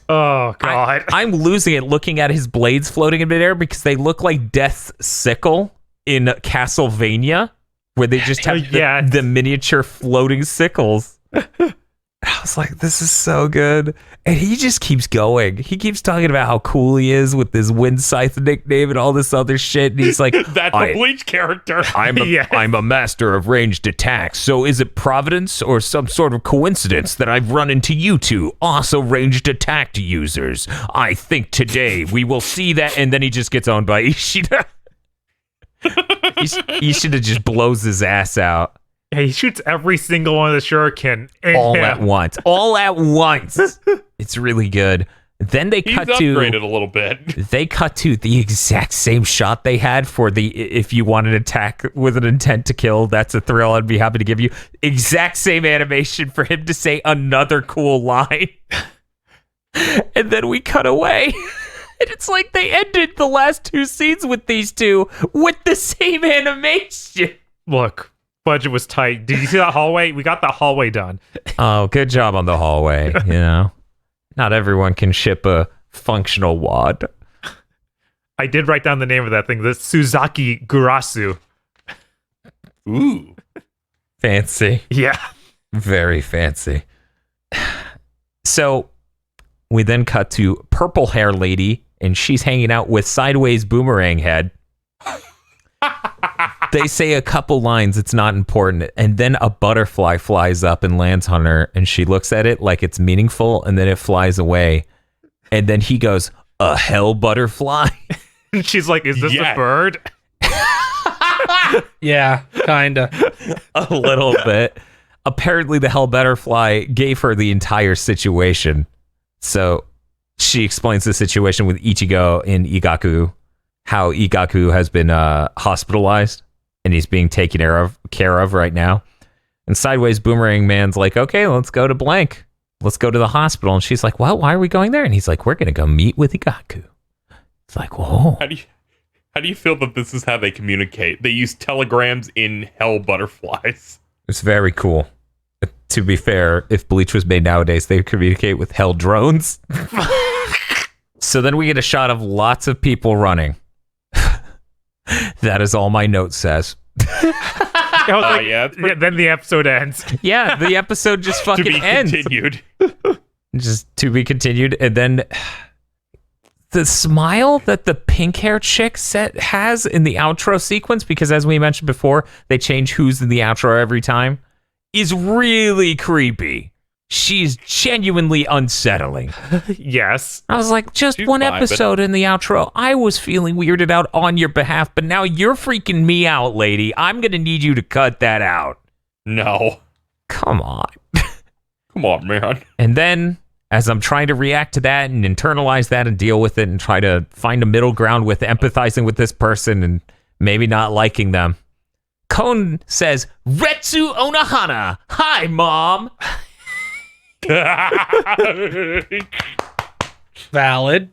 Oh, God. I'm losing it looking at his blades floating in midair because they look like Death's sickle in Castlevania, where they just have the miniature floating sickles. I was like, this is so good. And he just keeps going. He keeps talking about how cool he is with his Wind Scythe nickname and all this other shit. And he's like, that's a Bleach character. I'm a master of ranged attacks. So is it providence or some sort of coincidence that I've run into you two, also ranged attack users? I think today we will see that. And then he just gets owned by Ishida. Ishida just blows his ass out. Yeah, he shoots every single one of the shuriken at once. All at once. It's really good. Then they cut to upgraded a little bit. They cut to the exact same shot they had for the if you want an attack with an intent to kill, that's a thrill I'd be happy to give you. Exact same animation for him to say another cool line. And then we cut away. And it's like they ended the last two scenes with these two with the same animation. Look, budget was tight. Did you see that hallway? We got that hallway done. Oh, good job on the hallway. You know, not everyone can ship a functional wad. I did write down the name of that thing. The Suzaki Gurasu. Ooh. Fancy. Yeah. Very fancy. So we then cut to purple hair lady, and she's hanging out with sideways boomerang head. They say a couple lines, it's not important, and then a butterfly flies up and lands on her, and she looks at it like it's meaningful, and then it flies away. And then he goes, a hell butterfly? And she's like, is this a bird? Yeah, kinda. A little bit. Apparently the hell butterfly gave her the entire situation. So she explains the situation with Ichigo in Ikkaku, how Ikkaku has been hospitalized and he's being taken care of right now. And Sideways Boomerang Man's like, okay, let's go to blank. Let's go to the hospital. And she's like, well, why are we going there? And he's like, we're going to go meet with Ikkaku. It's like, whoa. How do you feel that this is how they communicate? They use telegrams in hell butterflies. It's very cool. To be fair, if Bleach was made nowadays, they would communicate with hell drones. So then we get a shot of lots of people running. That is all my note says. Then the episode ends. Yeah, the episode just fucking ends. Continued. Just to be continued. And then the smile that the pink-haired chick has in the outro sequence, because as we mentioned before, they change who's in the outro every time, is really creepy. She's genuinely unsettling. Yes. I was like, just one episode in the outro, I was feeling weirded out on your behalf, but now you're freaking me out, lady. I'm going to need you to cut that out. No. Come on. Come on, man. And then, as I'm trying to react to that and internalize that and deal with it and try to find a middle ground with empathizing with this person and maybe not liking them, Cohn says, Retsu Onahana. Hi, Mom. Valid.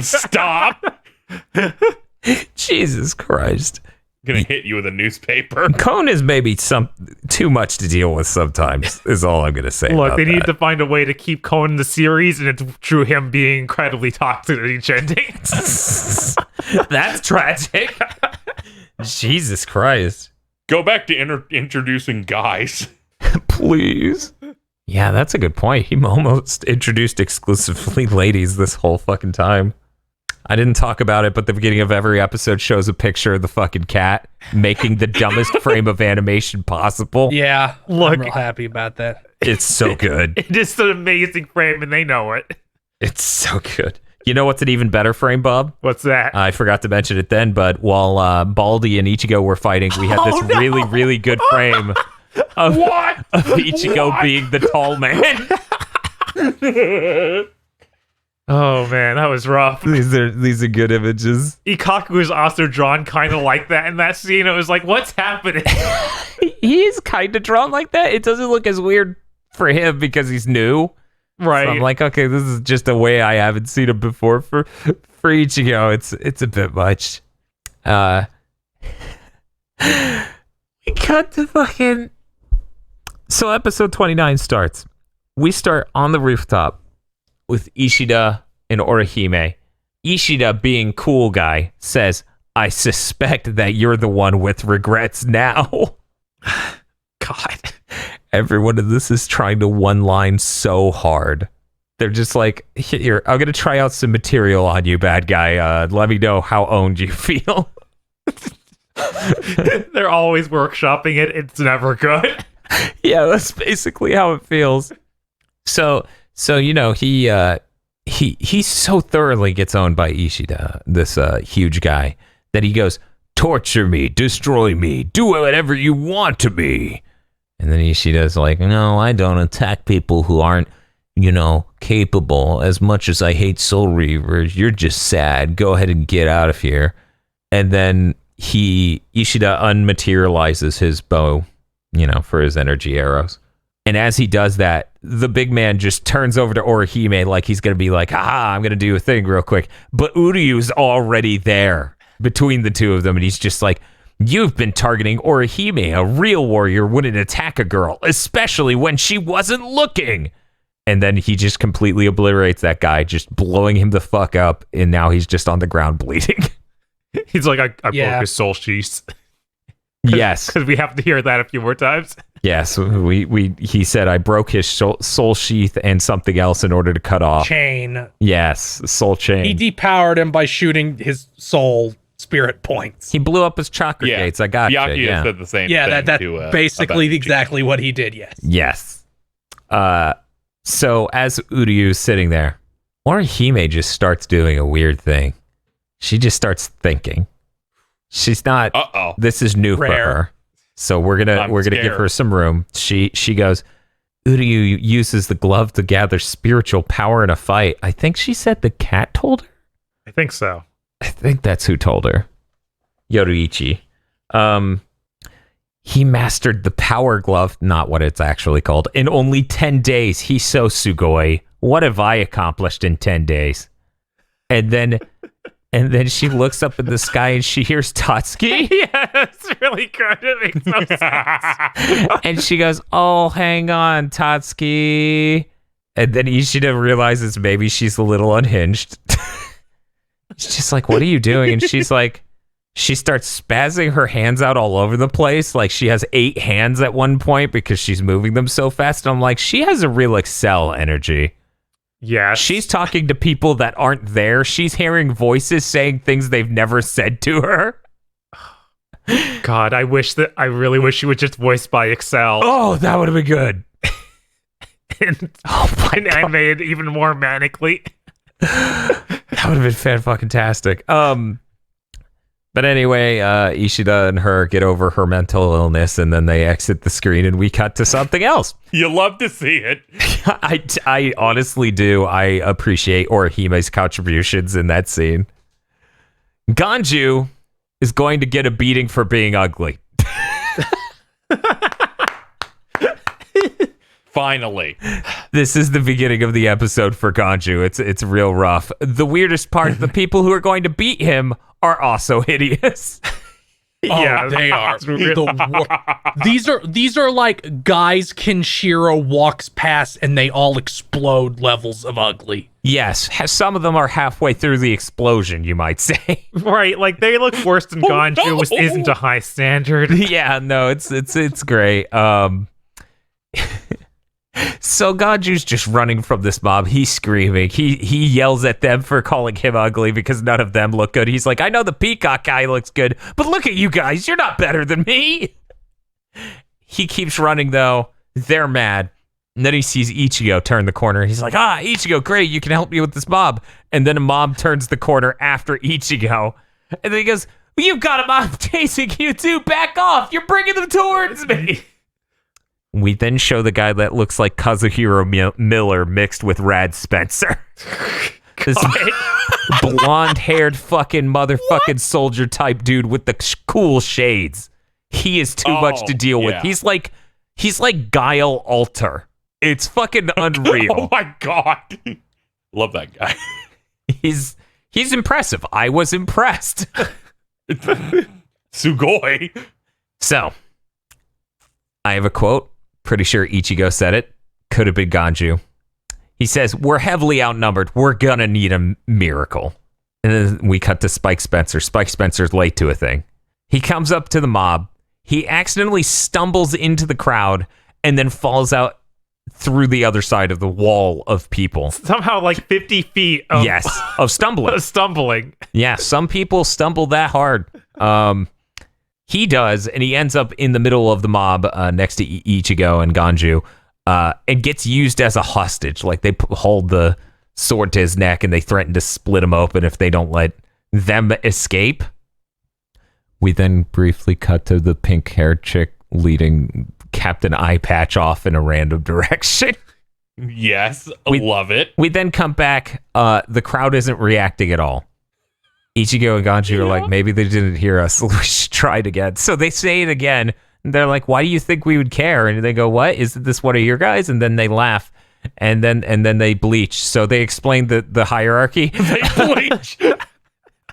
Stop. Jesus Christ. I'm gonna hit you with a newspaper. Cohn is maybe too much to deal with sometimes, is all I'm gonna say. Look, they need to find a way to keep Cohn in the series, and it's through him being incredibly toxic at each ending. That's tragic. Jesus Christ. Go back to introducing guys. Please. Yeah, that's a good point. He almost introduced exclusively ladies this whole fucking time. I didn't talk about it, but the beginning of every episode shows a picture of the fucking cat making the dumbest frame of animation possible. Yeah, look, I'm real happy about that. It's so good. It is an amazing frame, and they know it. It's so good. You know what's an even better frame, Bob? What's that? I forgot to mention it then, but while Baldy and Ichigo were fighting, we had this really, really good frame of Ichigo being the tall man. Oh man, that was rough. These are good images. Ikkaku is also drawn kind of like that in that scene. It was like, what's happening? He is kind of drawn like that. It doesn't look as weird for him because he's new. Right. So I'm like, okay, this is just a way I haven't seen him before for Ichigo. It's a bit much. We cut to fucking. So episode 29 starts. We start on the rooftop with Ishida and Orihime. Ishida, being cool guy, says, "I suspect that you're the one with regrets now." God. Everyone in this is trying to one-line so hard. They're just like, here, I'm going to try out some material on you, bad guy. Let me know how owned you feel. They're always workshopping it. It's never good. Yeah, that's basically how it feels. So you know, he so thoroughly gets owned by Ishida, this huge guy, that he goes, "Torture me, destroy me, do whatever you want to me." And then Ishida's like, "No, I don't attack people who aren't, you know, capable. As much as I hate Soul Reavers, you're just sad. Go ahead and get out of here." And then Ishida unmaterializes his bow, you know, for his energy arrows. And as he does that, the big man just turns over to Orihime like he's going to be like, "Haha, I'm going to do a thing real quick." But Uryu's already there between the two of them. And he's just like, "You've been targeting Orihime. A real warrior wouldn't attack a girl, especially when she wasn't looking." And then he just completely obliterates that guy, just blowing him the fuck up. And now he's just on the ground bleeding. He's like, I broke his soul sheath. Yes. Because we have to hear that a few more times. Yes. He said, "I broke his soul sheath and something else in order to cut off." Chain. Yes. Soul chain. He depowered him by shooting his soul spirit points. He blew up his chakra gates. I got Byakuya you. Yeah. said the same Yeah, thing. that's to, basically about exactly what he did, yes. Yes. So as Uryu's sitting there, Orihime just starts doing a weird thing. She just starts thinking. She's not. Uh-oh. This is new for Rare. her. So we're gonna give scared. her some room. She goes, "Uryu uses the glove to gather spiritual power in a fight." I think she said the cat told her. I think so. I think that's who told her. Yoruichi. He mastered the power glove, not what it's actually called, in only 10 days. He's so sugoi. What have I accomplished in 10 days? And then she looks up in the sky and she hears Tatsuki. Yeah, that's really good. It makes no sense. And she goes, "Oh, hang on, Tatsuki." And then Ishida realizes maybe she's a little unhinged. She's just like, "What are you doing?" And she's like, she starts spazzing her hands out all over the place. Like she has 8 hands at one point because she's moving them so fast. And I'm like, she has a real Excel energy. Yeah. She's talking to people that aren't there. She's hearing voices saying things they've never said to her. God, I really wish she would just voice by Excel. Oh, that would have been good. And animated even more manically. That would have been fan-fucking-tastic. But anyway, Ishida and her get over her mental illness, and then they exit the screen, and we cut to something else. You love to see it. I honestly do. I appreciate Orihime's contributions in that scene. Ganju is going to get a beating for being ugly. Finally. This is the beginning of the episode for Ganju. It's real rough. The weirdest part, the people who are going to beat him are also hideous. Yeah, they are. These are like guys Kenshiro walks past and they all explode levels of ugly. Yes, some of them are halfway through the explosion, you might say. Right, like they look worse than Ganju, which isn't a high standard. Yeah, no, it's great. So Ganju's just running from this mob. He's screaming. He yells at them for calling him ugly because none of them look good. He's like, "I know the peacock guy looks good, but look at you guys. You're not better than me." He keeps running though. They're mad. And then he sees Ichigo turn the corner. He's like, "Ichigo, great. You can help me with this mob." And then a mob turns the corner after Ichigo. And then he goes, "You've got a mob chasing you too. Back off. You're bringing them towards me." We then show the guy that looks like Kazuhiro Miller mixed with Rad Spencer. This blonde-haired fucking motherfucking soldier type dude with the cool shades. He is too much to deal with. Yeah. He's like Guile Alter It's fucking unreal. Oh my god. Love that guy. He's impressive. I was impressed. Sugoi. So, I have a quote. Pretty sure Ichigo said it. Could have been Ganju. He says, "We're heavily outnumbered. We're gonna need a miracle." And then we cut to Spike Spencer. Spike Spencer's late to a thing. He comes up to the mob. He accidentally stumbles into the crowd and then falls out through the other side of the wall of people. Somehow like 50 feet of, of stumbling. of stumbling. Yeah, some people stumble that hard. He does, and he ends up in the middle of the mob next to Ichigo and Ganju, and gets used as a hostage. Like, they hold the sword to his neck, and they threaten to split him open if they don't let them escape. We then briefly cut to the pink-haired chick leading Captain Eye Patch off in a random direction. Yes, love it. We then come back. The crowd isn't reacting at all. Ichigo and Ganju are like, maybe they didn't hear us. We should try it again. So they say it again. And they're like, why do you think we would care? And they go, what? Isn't this one of your guys? And then they laugh. And then they bleach. So they explain the hierarchy. They bleach.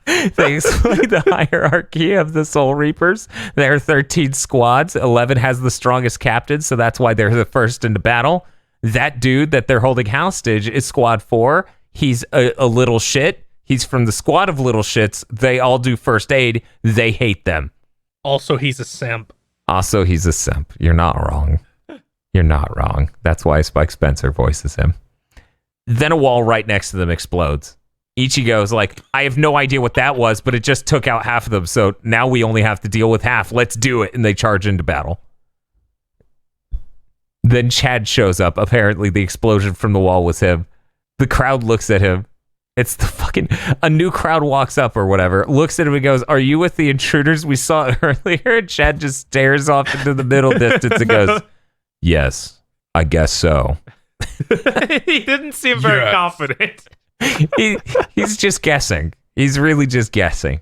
They explain the hierarchy of the Soul Reapers. There are 13 squads. 11 has the strongest captain, so that's why they're the first into battle. That dude that they're holding hostage is Squad 4. He's a little shit. He's from the squad of little shits. They all do first aid. They hate them. Also, he's a simp. You're not wrong. You're not wrong. That's why Spike Spencer voices him. Then a wall right next to them explodes. Ichigo's like, I have no idea what that was, but it just took out half of them, so now we only have to deal with half. Let's do it. And they charge into battle. Then Chad shows up. Apparently the explosion from the wall was him. The crowd looks at him. It's a new crowd walks up or whatever, looks at him and goes, are you with the intruders we saw earlier? And Chad just stares off into the middle distance and goes, yes, I guess so. He didn't seem very confident. He's just guessing. He's really just guessing.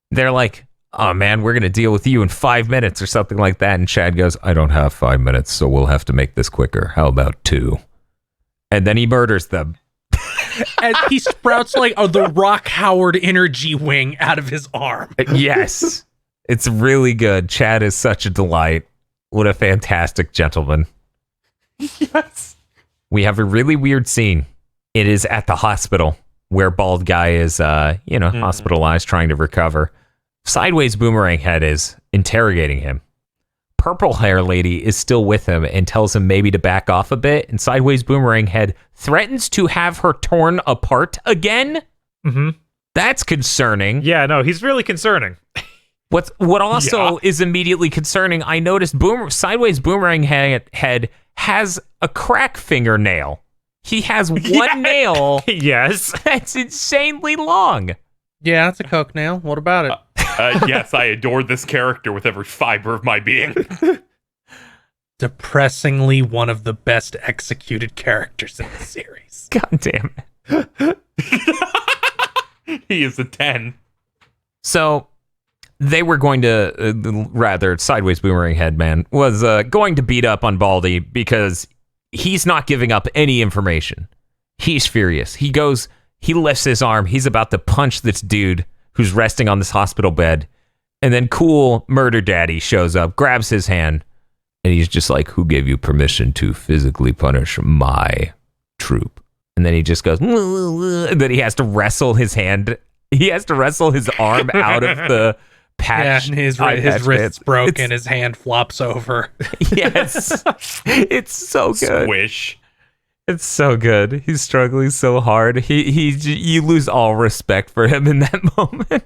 They're like, oh man, we're going to deal with you in 5 minutes or something like that. And Chad goes, I don't have 5 minutes, so we'll have to make this quicker. How about 2? And then he murders them. And he sprouts like the Rock Howard energy wing out of his arm. Yes. It's really good. Chad is such a delight. What a fantastic gentleman. Yes. We have a really weird scene. It is at the hospital where Bald Guy is, hospitalized, trying to recover. Sideways Boomerang Head is interrogating him. Purple Hair Lady is still with him and tells him maybe to back off a bit. And Sideways Boomerang Head threatens to have her torn apart again. Mm-hmm. That's concerning. Yeah, no, he's really concerning. What also is immediately concerning, I noticed Sideways Boomerang Head has a crack fingernail. He has one nail. Yes. That's insanely long. Yeah, that's a coke nail. What about it? Yes, I adore this character with every fiber of my being. Depressingly one of the best executed characters in the series. God damn it. He is a 10. So they were going to, Sideways Boomerang Head Man was going to beat up on Baldy because he's not giving up any information. He's furious. He lifts his arm. He's about to punch this dude who's resting on this hospital bed. And then cool Murder Daddy shows up, grabs his hand, and he's just like, who gave you permission to physically punish my troop? And then he just goes, and then he has to wrestle his hand. He has to wrestle his arm out of the patch. Yeah, his wrist's broken. His hand flops over. Yes. It's so good. Squish. It's so good. He's struggling so hard. You lose all respect for him in that moment.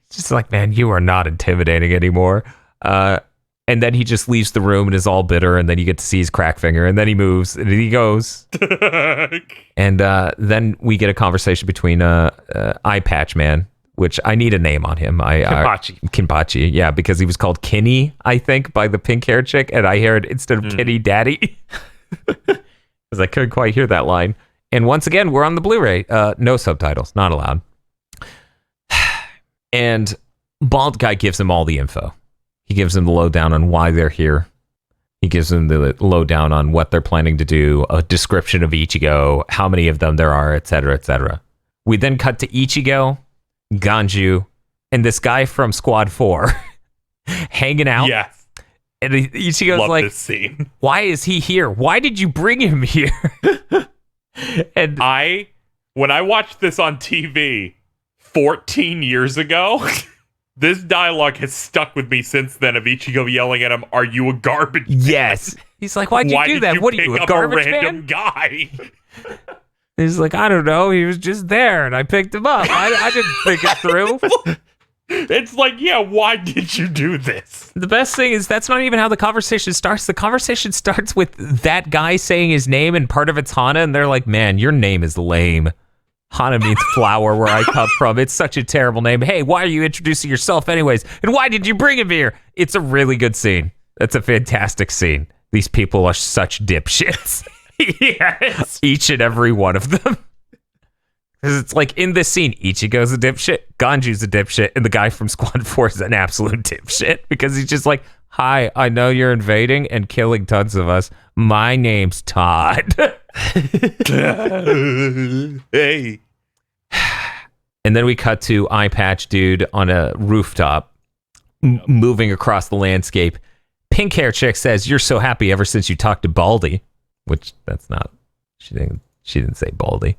Just like, man, you are not intimidating anymore. And then he just leaves the room and is all bitter. And then you get to see his crack finger. And then he moves and he goes. And then we get a conversation between Eye Patch Man, which I need a name on him. Kenpachi. Yeah, because he was called Kenny, I think, by the pink hair chick. And I heard instead of Kenny Daddy. Because I couldn't quite hear that line. And once again, we're on the Blu-ray. No subtitles, not allowed. And Bald Guy gives him all the info. He gives him the lowdown on why they're here. He gives them the lowdown on what they're planning to do, a description of Ichigo, how many of them there are, etc., etc. We then cut to Ichigo, Ganju, and this guy from Squad 4 hanging out. Yes. And Ichigo's Love like, this scene. why is he here? Why did you bring him here? And when I watched this on TV 14 years ago, this dialogue has stuck with me since then of Ichigo yelling at him, "Are you a garbage man?" yes. He's like, why'd you do that? What are you, pick a up garbage random man? guy? He's like, I don't know. He was just there and I picked him up. I didn't think it through. It's like, yeah, why did you do this? The best thing is that's not even how the conversation starts. The conversation starts with that guy saying his name and part of it's Hana, and they're like, man, your name is lame. Hana means flower where I come from. It's such a terrible name. Hey, why are you introducing yourself anyways? And why did you bring him here? It's a really good scene. That's a fantastic scene. These people are such dipshits. Yes. Each and every one of them. Because it's like in this scene, Ichigo's a dipshit, Ganju's a dipshit, and the guy from Squad 4 is an absolute dipshit because he's just like, hi, I know you're invading and killing tons of us. My name's Todd. Hey. And then we cut to Eye Patch Dude on a rooftop, moving across the landscape. Pink hair chick says, "You're so happy ever since you talked to Baldy," which that's not. She didn't say Baldy.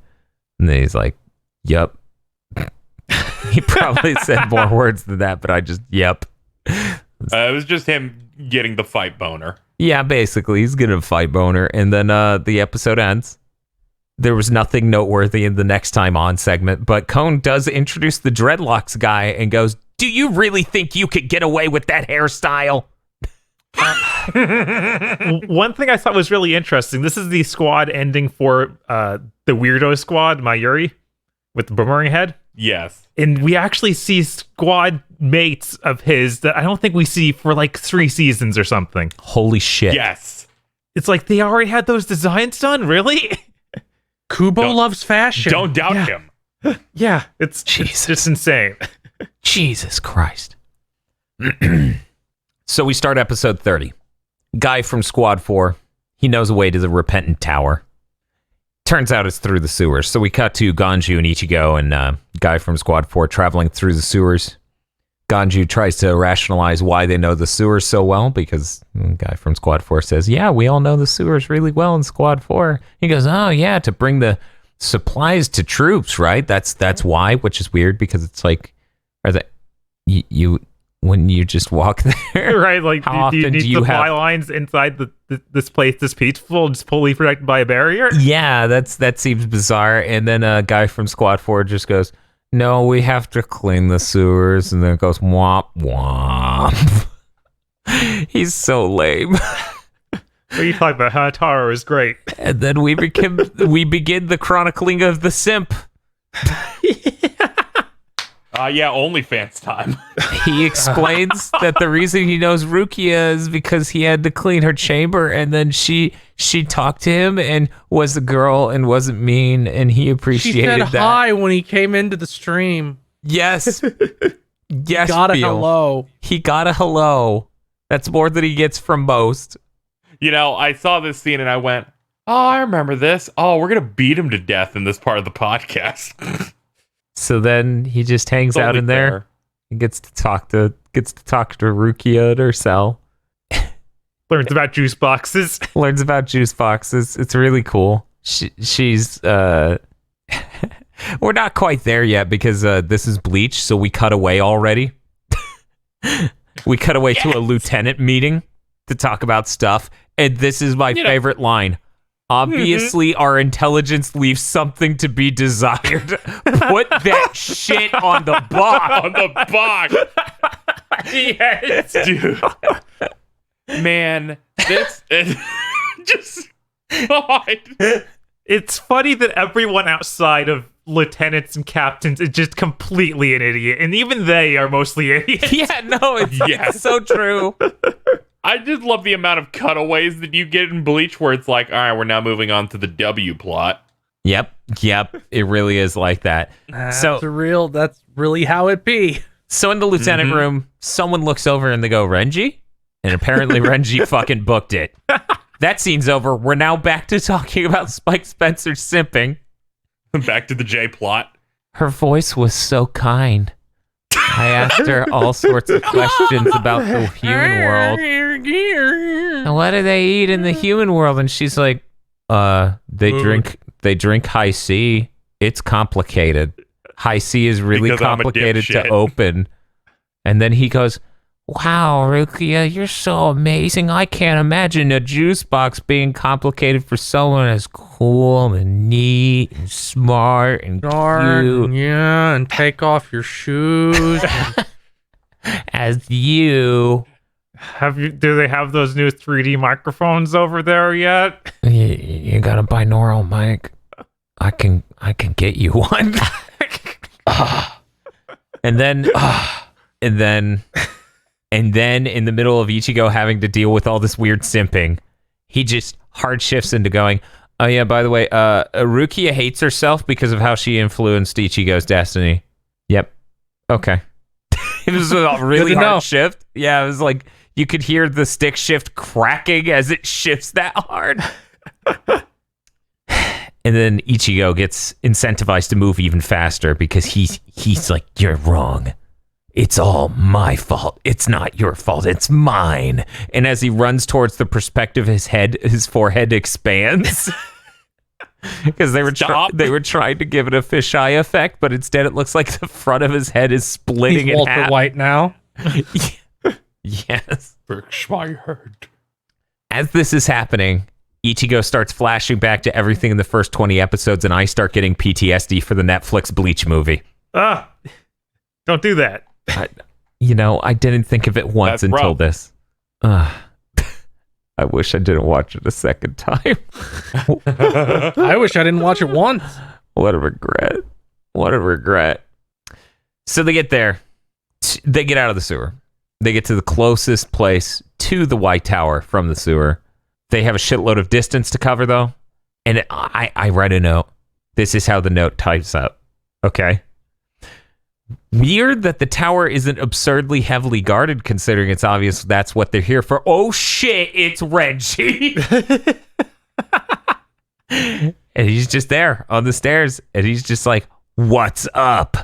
And then he's like, "Yup." He probably said more words than that, but I just yup. It was just him getting the fight boner. Yeah, basically, he's getting a fight boner, and then the episode ends. There was nothing noteworthy in the next time on segment, but Cohn does introduce the dreadlocks guy and goes, "Do you really think you could get away with that hairstyle?" One thing I thought was really interesting. This is the squad ending for the weirdo squad, Mayuri, with the boomerang head. Yes. And we actually see squad mates of his that I don't think we see for like 3 seasons or something. Holy shit. Yes. It's like they already had those designs done, really? Kubo loves fashion. Don't doubt him. Yeah, it's just insane. Jesus Christ. So we start episode 30. Guy from Squad 4. He knows a way to the Repentant Tower. Turns out it's through the sewers. So we cut to Ganju and Ichigo and guy from Squad 4 traveling through the sewers. Ganju tries to rationalize why they know the sewers so well because the guy from Squad 4 says, yeah, we all know the sewers really well in Squad 4. He goes, oh, yeah, to bring the supplies to troops, right? That's why, which is weird because it's like, are that you when you just walk there, right? Like, how do you often need do you supply have lines inside this place that's peaceful, just fully protected by a barrier? Yeah, that seems bizarre. And then a guy from Squad 4 just goes, no, we have to clean the sewers. And then it goes, womp, womp. He's so lame. What are you talking about? Hataro is great. And then we begin the chronicling of the simp. Yeah, OnlyFans time. He explains that the reason he knows Rukia is because he had to clean her chamber, and then she talked to him and was a girl and wasn't mean, and he appreciated she said that. Hi when he came into the stream. Yes. Yes, Got a Beal. hello. He got a hello. That's more than he gets from most. You know, I saw this scene and I went, oh, I remember this. Oh, we're going to beat him to death in this part of the podcast. So then he just hangs out Totally in there. fair. He gets to talk to Rukia at her cell. Learns about juice boxes. Learns about juice boxes. It's really cool. She's we're not quite there yet because this is Bleach, so we cut away already. We cut away to a lieutenant meeting to talk about stuff, and this is my favorite line. Obviously, our intelligence leaves something to be desired. Put that shit on the box. On the box. Yes. Dude. Man, this is just God. It's funny that everyone outside of lieutenants and captains is just completely an idiot, and even they are mostly idiots. Yeah, no, it's so true. I just love the amount of cutaways that you get in Bleach where it's like, all right, we're now moving on to the W plot. Yep. It really is like that. That's really how it be. So in the lieutenant room, someone looks over and they go, Renji? And apparently Renji fucking booked it. That scene's over. We're now back to talking about Spike Spencer simping. Back to the J plot. Her voice was so kind. I asked her all sorts of questions about the human world. And what do they eat in the human world? And she's like, they drink high C. It's complicated. High C is really Because I'm a complicated to dipshit. open. And then he goes, wow, Rukia, you're so amazing. I can't imagine a juice box being complicated for someone as cool and neat and smart and cute Yeah, and take off your shoes. as you. Do they have those new 3D microphones over there yet? You got a binaural mic. I can get you one. And then in the middle of Ichigo having to deal with all this weird simping, he just hard shifts into going, oh yeah, by the way, Rukia hates herself because of how she influenced Ichigo's destiny. Yep. Okay. It was a really Good to know. hard shift. Yeah, it was like you could hear the stick shift cracking as it shifts that hard. And then Ichigo gets incentivized to move even faster because he's like, you're wrong. It's all my fault. It's not your fault. It's mine. And as he runs towards the perspective, his forehead expands. Because they were trying to give it a fisheye effect, but instead it looks like the front of his head is splitting He's in Walter half. White now. Yes. Breaks my heart. As this is happening, Ichigo starts flashing back to everything in the first 20 episodes, and I start getting PTSD for the Netflix Bleach movie. Don't do that. I didn't think of it once That's until rough. this. I wish I didn't watch it a second time. I wish I didn't watch it once. What a regret. What a regret. So they get there. They get out of the sewer. They get to the closest place to the White Tower from the sewer. They have a shitload of distance to cover, though. And I write a note. This is how the note types up. Okay. Weird that the tower isn't absurdly heavily guarded, considering it's obvious that's what they're here for. Oh shit, it's Renji. And he's just there on the stairs. And he's just like, what's up?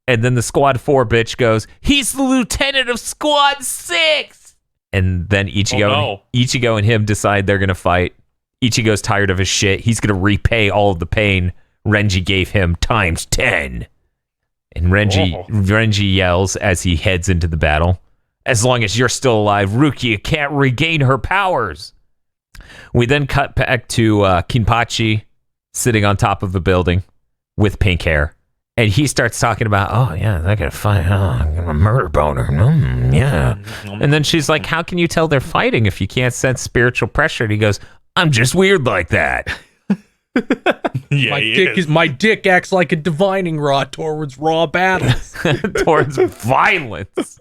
And then the Squad 4 bitch goes, he's the lieutenant of Squad 6. And then Ichigo and him decide they're going to fight. Ichigo's tired of his shit. He's going to repay all of the pain Renji gave him times 10. And Renji yells as he heads into the battle, as long as you're still alive, Rukia can't regain her powers. We then cut back to Kenpachi sitting on top of a building with pink hair. And he starts talking about, oh, yeah, they're going to fight. Oh, I'm a murder boner. Yeah. And then she's like, how can you tell they're fighting if you can't sense spiritual pressure? And he goes, I'm just weird like that. Yeah, My dick acts like a divining rod towards raw battles. Towards violence.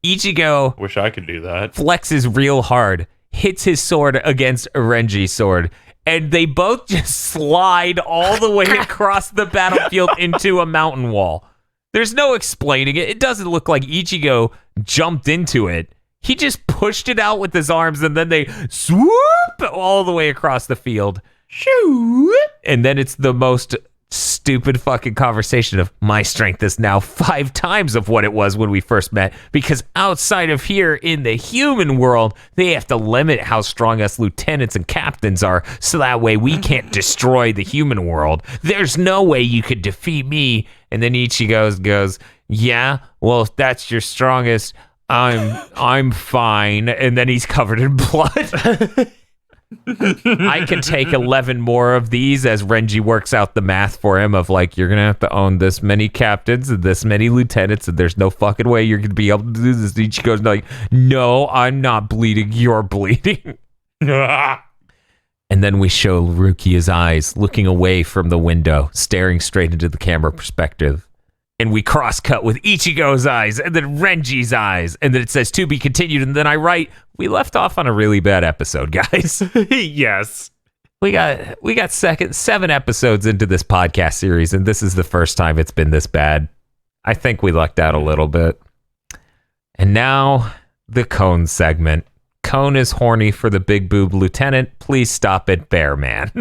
Ichigo Wish I could do that. flexes real hard, hits his sword against Renji's sword, and they both just slide all the way across the battlefield into a mountain wall. There's no explaining it. It doesn't look like Ichigo jumped into it. He just pushed it out with his arms, and then they swoop all the way across the field. Shoo! And then it's the most stupid fucking conversation of my strength is now 5 times of what it was when we first met, because outside of here in the human world, they have to limit how strong us lieutenants and captains are, so that way we can't destroy the human world. There's no way you could defeat me. And then Ichigo goes, yeah, well, if that's your strongest, I'm fine. And then he's covered in blood. I can take 11 more of these as Renji works out the math for him of like, you're going to have to own this many captains and this many lieutenants, and there's no fucking way you're going to be able to do this. Ichigo's like, no, I'm not bleeding. You're bleeding. And then we show Rukia's eyes looking away from the window, staring straight into the camera perspective. And we cross-cut with Ichigo's eyes, and then Renji's eyes, and then it says, to be continued, and then I write, we left off on a really bad episode, guys. Yes. We got 7 episodes into this podcast series, and this is the first time it's been this bad. I think we lucked out a little bit. And now, the Cohn segment. Cohn is horny for the big boob lieutenant. Please stop it, Bear Man.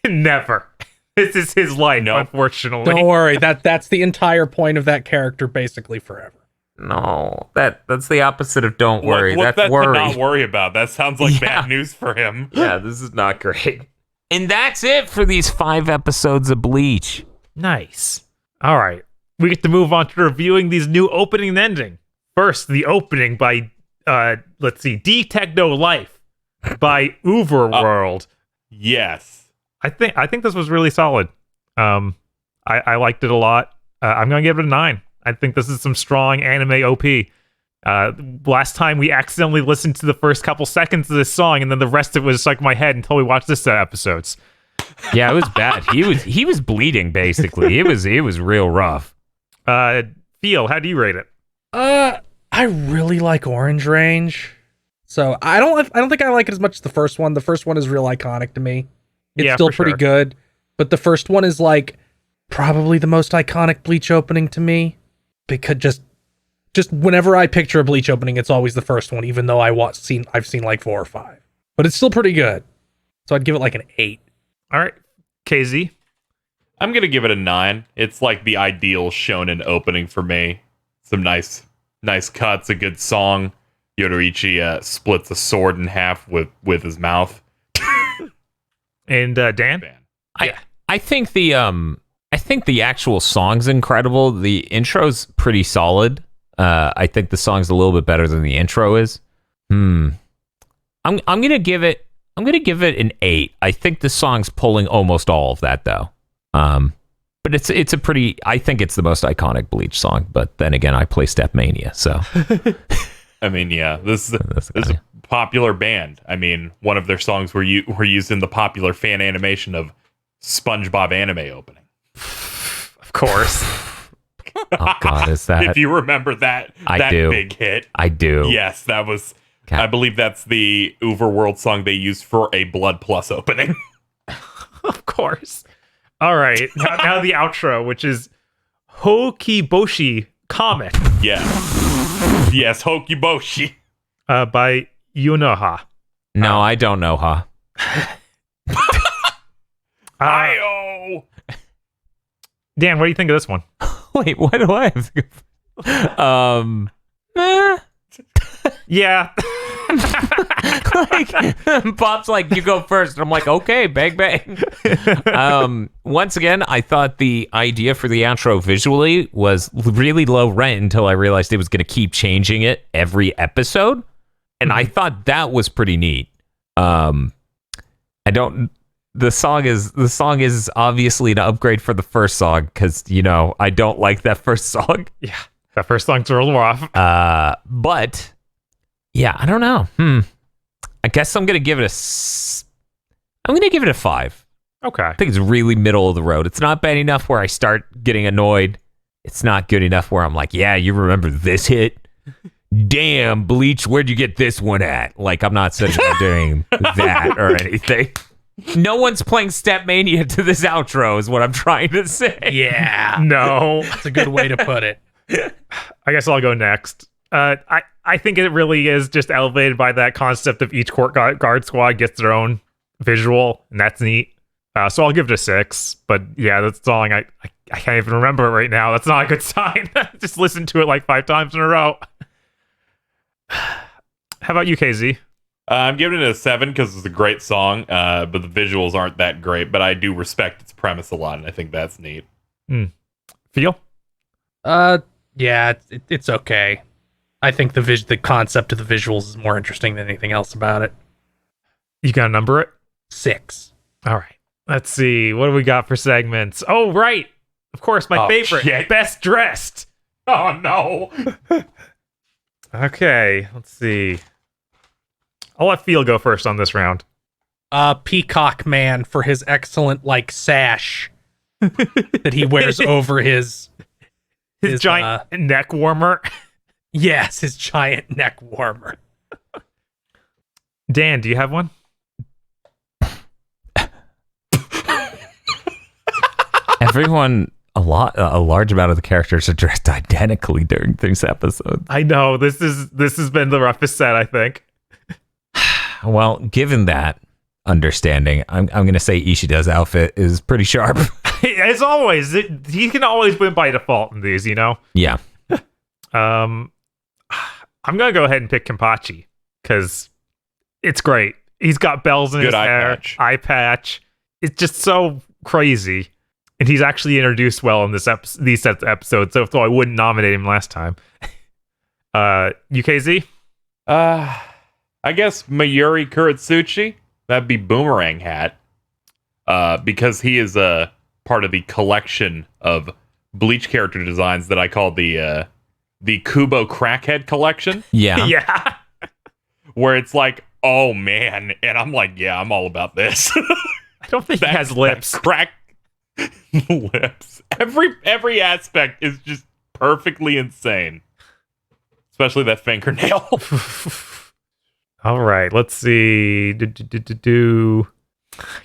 Never. This is his life, Nope. unfortunately. Don't worry, that's the entire point of that character, basically forever. No, that's the opposite of don't worry. What's That's that worry. to not worry about? That sounds like Yeah. bad news for him. Yeah, this is not great. And that's it for these 5 episodes of Bleach. Nice. All right. We get to move on to reviewing these new opening and ending. First, the opening by, let's see, D Techno Life by Uberworld. Yes. I think this was really solid. I liked it a lot. I'm gonna give it a 9. I think this is some strong anime OP. Last time we accidentally listened to the first couple seconds of this song, and then the rest of it was stuck in my head until we watched this episodes. Yeah, it was bad. He was bleeding basically. It was real rough. Feel, how do you rate it? I really like Orange Range. So I don't think I like it as much as the first one. The first one is real iconic to me. It's Yeah, still for pretty sure. good, but the first one is like probably the most iconic Bleach opening to me, because just whenever I picture a Bleach opening, it's always the first one, even though I've seen like 4 or 5. But it's still pretty good. So I'd give it like an 8. All right, KZ. I'm going to give it a 9. It's like the ideal shonen opening for me. Some nice cuts, a good song. Yoruichi splits a sword in half with his mouth. And Dan? Man. I think the actual song's incredible. The intro's pretty solid. I think the song's a little bit better than the intro is. I'm gonna give it an 8. I think the song's pulling almost all of that though. But it's a pretty. I think it's the most iconic Bleach song. But then again, I play Step Mania, so I mean, yeah, this is a popular band. I mean, one of their songs were used in the popular fan animation of SpongeBob anime opening. Of course. oh god, is that? If you remember that do. big hit. I do. Yes, that was. God. I believe that's the Overworld song they used for a Blood Plus opening. Of course. All right. Now the outro, which is Hokiboshi Comet Yes, Hokiboshi. by Yunoha. No, I don't know, huh? Hi-oh! Dan, what do you think of this one? Wait, what do I have to Yeah. like Bob's like, you go first. And I'm like, okay, bang bang. Once again, I thought the idea for the outro visually was really low rent until I realized it was going to keep changing it every episode, and I thought that was pretty neat. The song is obviously an upgrade for the first song because I don't like that first song. Yeah. That first song's a little rough. But yeah, I don't know. I guess I'm gonna give it a 5. Okay. I think it's really middle of the road. It's not bad enough where I start getting annoyed. It's not good enough where I'm like, yeah, you remember this hit? Damn, Bleach, where'd you get this one at? Like, I'm not sitting there doing that or anything. No one's playing Step Mania to this outro is what I'm trying to say. Yeah. No. That's a good way to put it. I guess I'll go next. I think it really is just elevated by that concept of each court guard squad gets their own visual, and that's neat. So I'll give it a 6. But yeah, that song, I can't even remember it right now. That's not a good sign. Just listen to it like 5 times in a row. How about you, KZ? I'm giving it a 7 because it's a great song, but the visuals aren't that great. But I do respect its premise a lot, and I think that's neat. Feel? Yeah, it's okay. I think the concept of the visuals is more interesting than anything else about it. You gotta number it? 6. All right. Let's see. What do we got for segments? Oh, right. Of course, my favorite. Shit. Best dressed. Oh, no. Okay. Let's see. I'll let Feel go first on this round. Peacock Man for his excellent sash that he wears over his giant neck warmer. Yes, his giant neck warmer. Dan, do you have one? Everyone a large amount of the characters are dressed identically during these episodes. I know this has been the roughest set, I think. Well, given that understanding, I'm going to say Ishida's outfit is pretty sharp. As always, he can always win by default in these, you know? Yeah. I'm going to go ahead and pick Kenpachi because it's great. He's got bells in his hair, eye patch. It's just so crazy. And he's actually introduced well in these sets of episodes, so I wouldn't nominate him last time. UKZ? I guess Mayuri Kuretsuchi. That'd be Boomerang Hat. Because he is a part of the collection of Bleach character designs that I call the Kubo Crackhead collection. Yeah. Yeah. Where it's like, oh man. And I'm like, yeah, I'm all about this. I don't think he has lips. Crack lips. Every aspect is just perfectly insane. Especially that fingernail. All right, let's see. I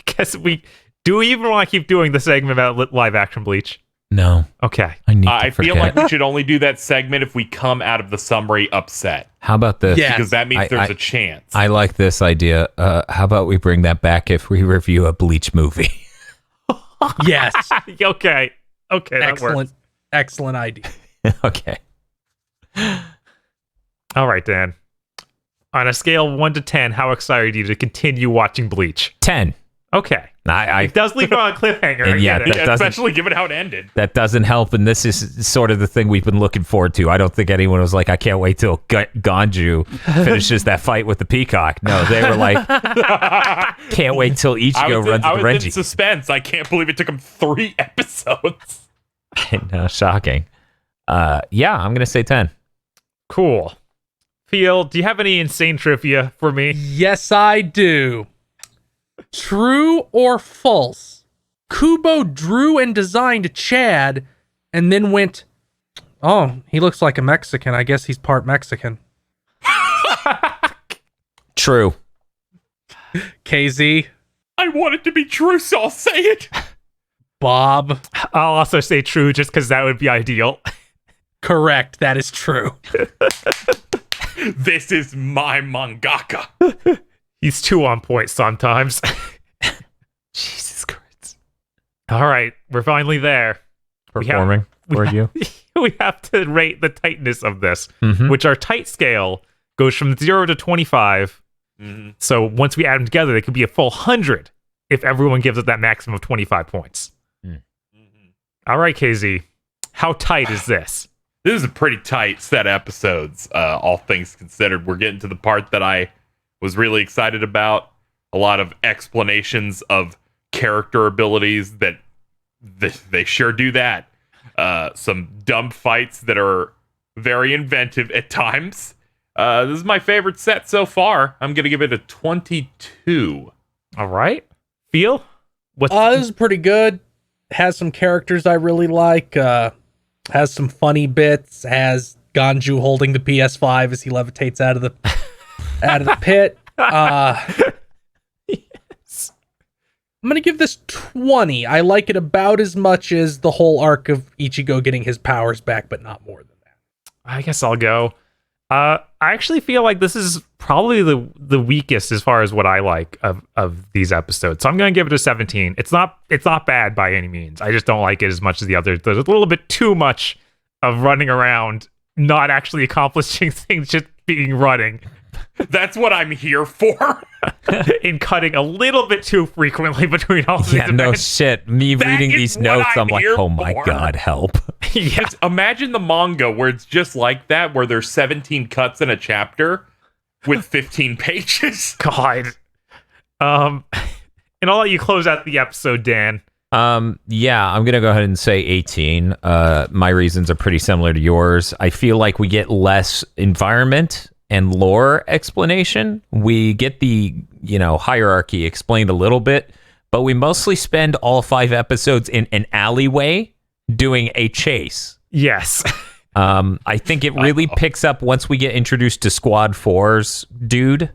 guess do we even want to keep doing the segment about live action Bleach? No. Okay. I feel like we should only do that segment if we come out of the summary upset. How about this? Yeah. Because that means there's a chance. I like this idea. How about we bring that back if we review a Bleach movie? Yes. Okay. Okay. Excellent idea. Okay. All right, Dan. On a scale of 1 to 10, how excited are you to continue watching Bleach? 10. Okay. It does leave it on a cliffhanger. Yeah, especially given how it ended. That doesn't help, and this is sort of the thing we've been looking forward to. I don't think anyone was like, I can't wait till Ganju finishes that fight with the peacock. No, they were like, can't wait till Ichigo runs into Renji. I was in suspense. I can't believe it took him 3 episodes. No, shocking. Yeah, I'm going to say 10. Cool. Phil, do you have any insane trivia for me? Yes, I do. True or false? Kubo drew and designed Chad and then went, oh, he looks like a Mexican. I guess he's part Mexican. True. KZ? I want it to be true, so I'll say it. Bob? I'll also say true just because that would be ideal. Correct. That is true. This is my mangaka. He's too on point sometimes. Jesus Christ. All right, we're finally there. Performing for you. We have to rate the tightness of this, Mhm. which our tight scale goes from 0 to 25. Mm-hmm. So once we add them together, they could be a full 100 if everyone gives it that maximum of 25 points. Mm-hmm. All right, KZ, how tight is this? This is a pretty tight set of episodes, all things considered. We're getting to the part that I was really excited about. A lot of explanations of character abilities that they sure do that. Some dumb fights that are very inventive at times. This is my favorite set so far. I'm going to give it a 22. All right. Feel? This is pretty good. Has some characters I really like. Has some funny bits. Has Ganju holding the PS5 as he levitates out of the pit. Yes. I'm gonna give this 20. I like it about as much as the whole arc of Ichigo getting his powers back, but not more than that. I guess I'll go. I actually feel like this is probably the weakest as far as what I like of these episodes. So I'm going to give it a 17. It's not bad by any means. I just don't like it as much as the others. There's a little bit too much of running around, not actually accomplishing things, just being running. That's what I'm here for. In cutting a little bit too frequently between all these Yeah, no events. shit. Me That reading is these what notes, I'm I'm like, here oh my for. God, help. Yeah. Just imagine the manga where it's just like that, where there's 17 cuts in a chapter with 15 pages. God. And I'll let you close out the episode, Dan. Yeah, I'm gonna go ahead and say 18. My reasons are pretty similar to yours. I feel like we get less environment and lore explanation. We get the, hierarchy explained a little bit, but we mostly spend all 5 episodes in an alleyway doing a chase. Yes. I think it really picks up once we get introduced to Squad 4's dude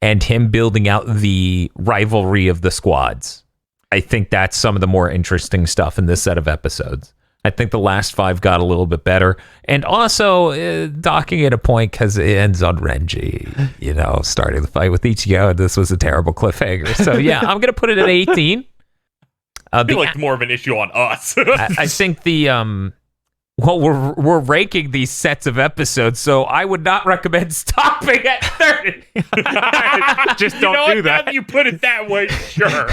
and him building out the rivalry of the squads. I think that's some of the more interesting stuff in this set of episodes. I think the last 5 got a little bit better. And also, docking at a point because it ends on Renji, starting the fight with Ichigo. And this was a terrible cliffhanger. So, yeah, I'm going to put it at 18. I feel like more of an issue on us. I think we're ranking these sets of episodes, so I would not recommend stopping at 30. Just don't do that. Now that you put it that way, sure.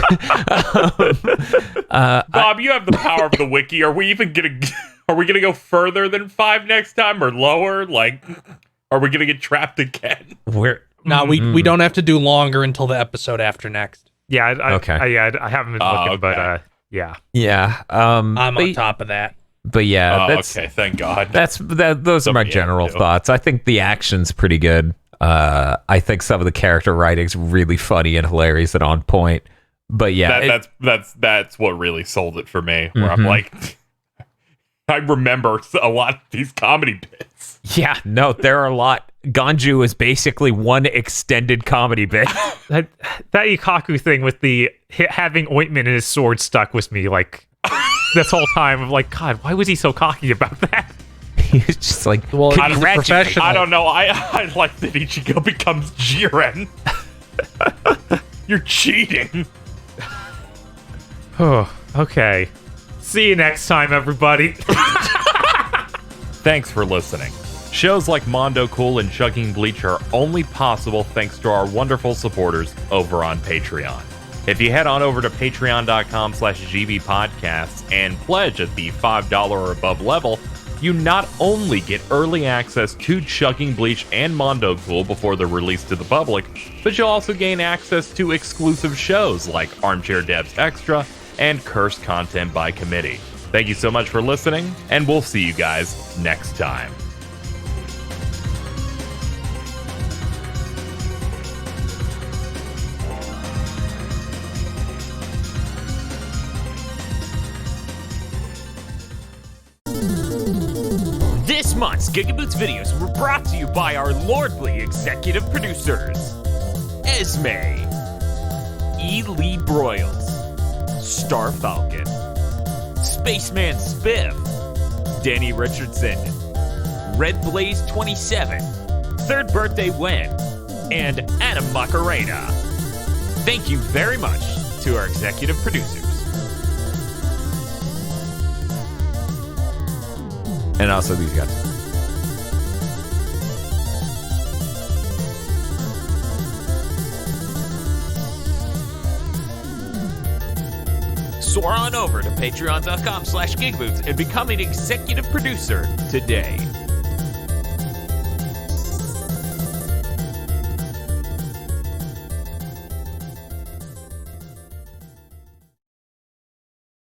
Bob, you have the power of the wiki. Are we gonna go further than 5 next time or lower? Like, are we gonna get trapped again? We don't have to do longer until the episode after next. Yeah. Okay. I haven't been looking, okay. but yeah. Yeah. I'm on top of that. But yeah, okay, thank God. Those are my general thoughts. I think the action's pretty good. I think some of the character writing's really funny and hilarious and on point. But yeah, that's what really sold it for me. Where I'm like, I remember a lot of these comedy bits. Yeah, no, there are a lot. Ganju is basically one extended comedy bit. that Ikkaku thing with the having ointment in his sword stuck with me like this whole time. I'm like, God, why was he so cocky about that? He's just like, well, he's a professional. I don't know. I like that Ichigo becomes Jiren. You're cheating. Oh, okay. See you next time, everybody. Thanks for listening. Shows like Mondo Cool and Chugging Bleach are only possible thanks to our wonderful supporters over on Patreon. If you head on over to patreon.com/gbpodcasts and pledge at the $5 or above level, you not only get early access to Chugging Bleach and Mondo Cool before they're released to the public, but you'll also gain access to exclusive shows like Armchair Devs Extra and Cursed Content by Committee. Thank you so much for listening, and we'll see you guys next time. This month's GigaBoots videos were brought to you by our lordly executive producers: Esme, E. Lee Broyles, Star Falcon, Spaceman Spiff, Danny Richardson, Red Blaze 27, Third Birthday Wen, and Adam Macarena. Thank you very much to our executive producers. And also these guys. Soar on over to patreon.com/GigaBoots and become an executive producer today.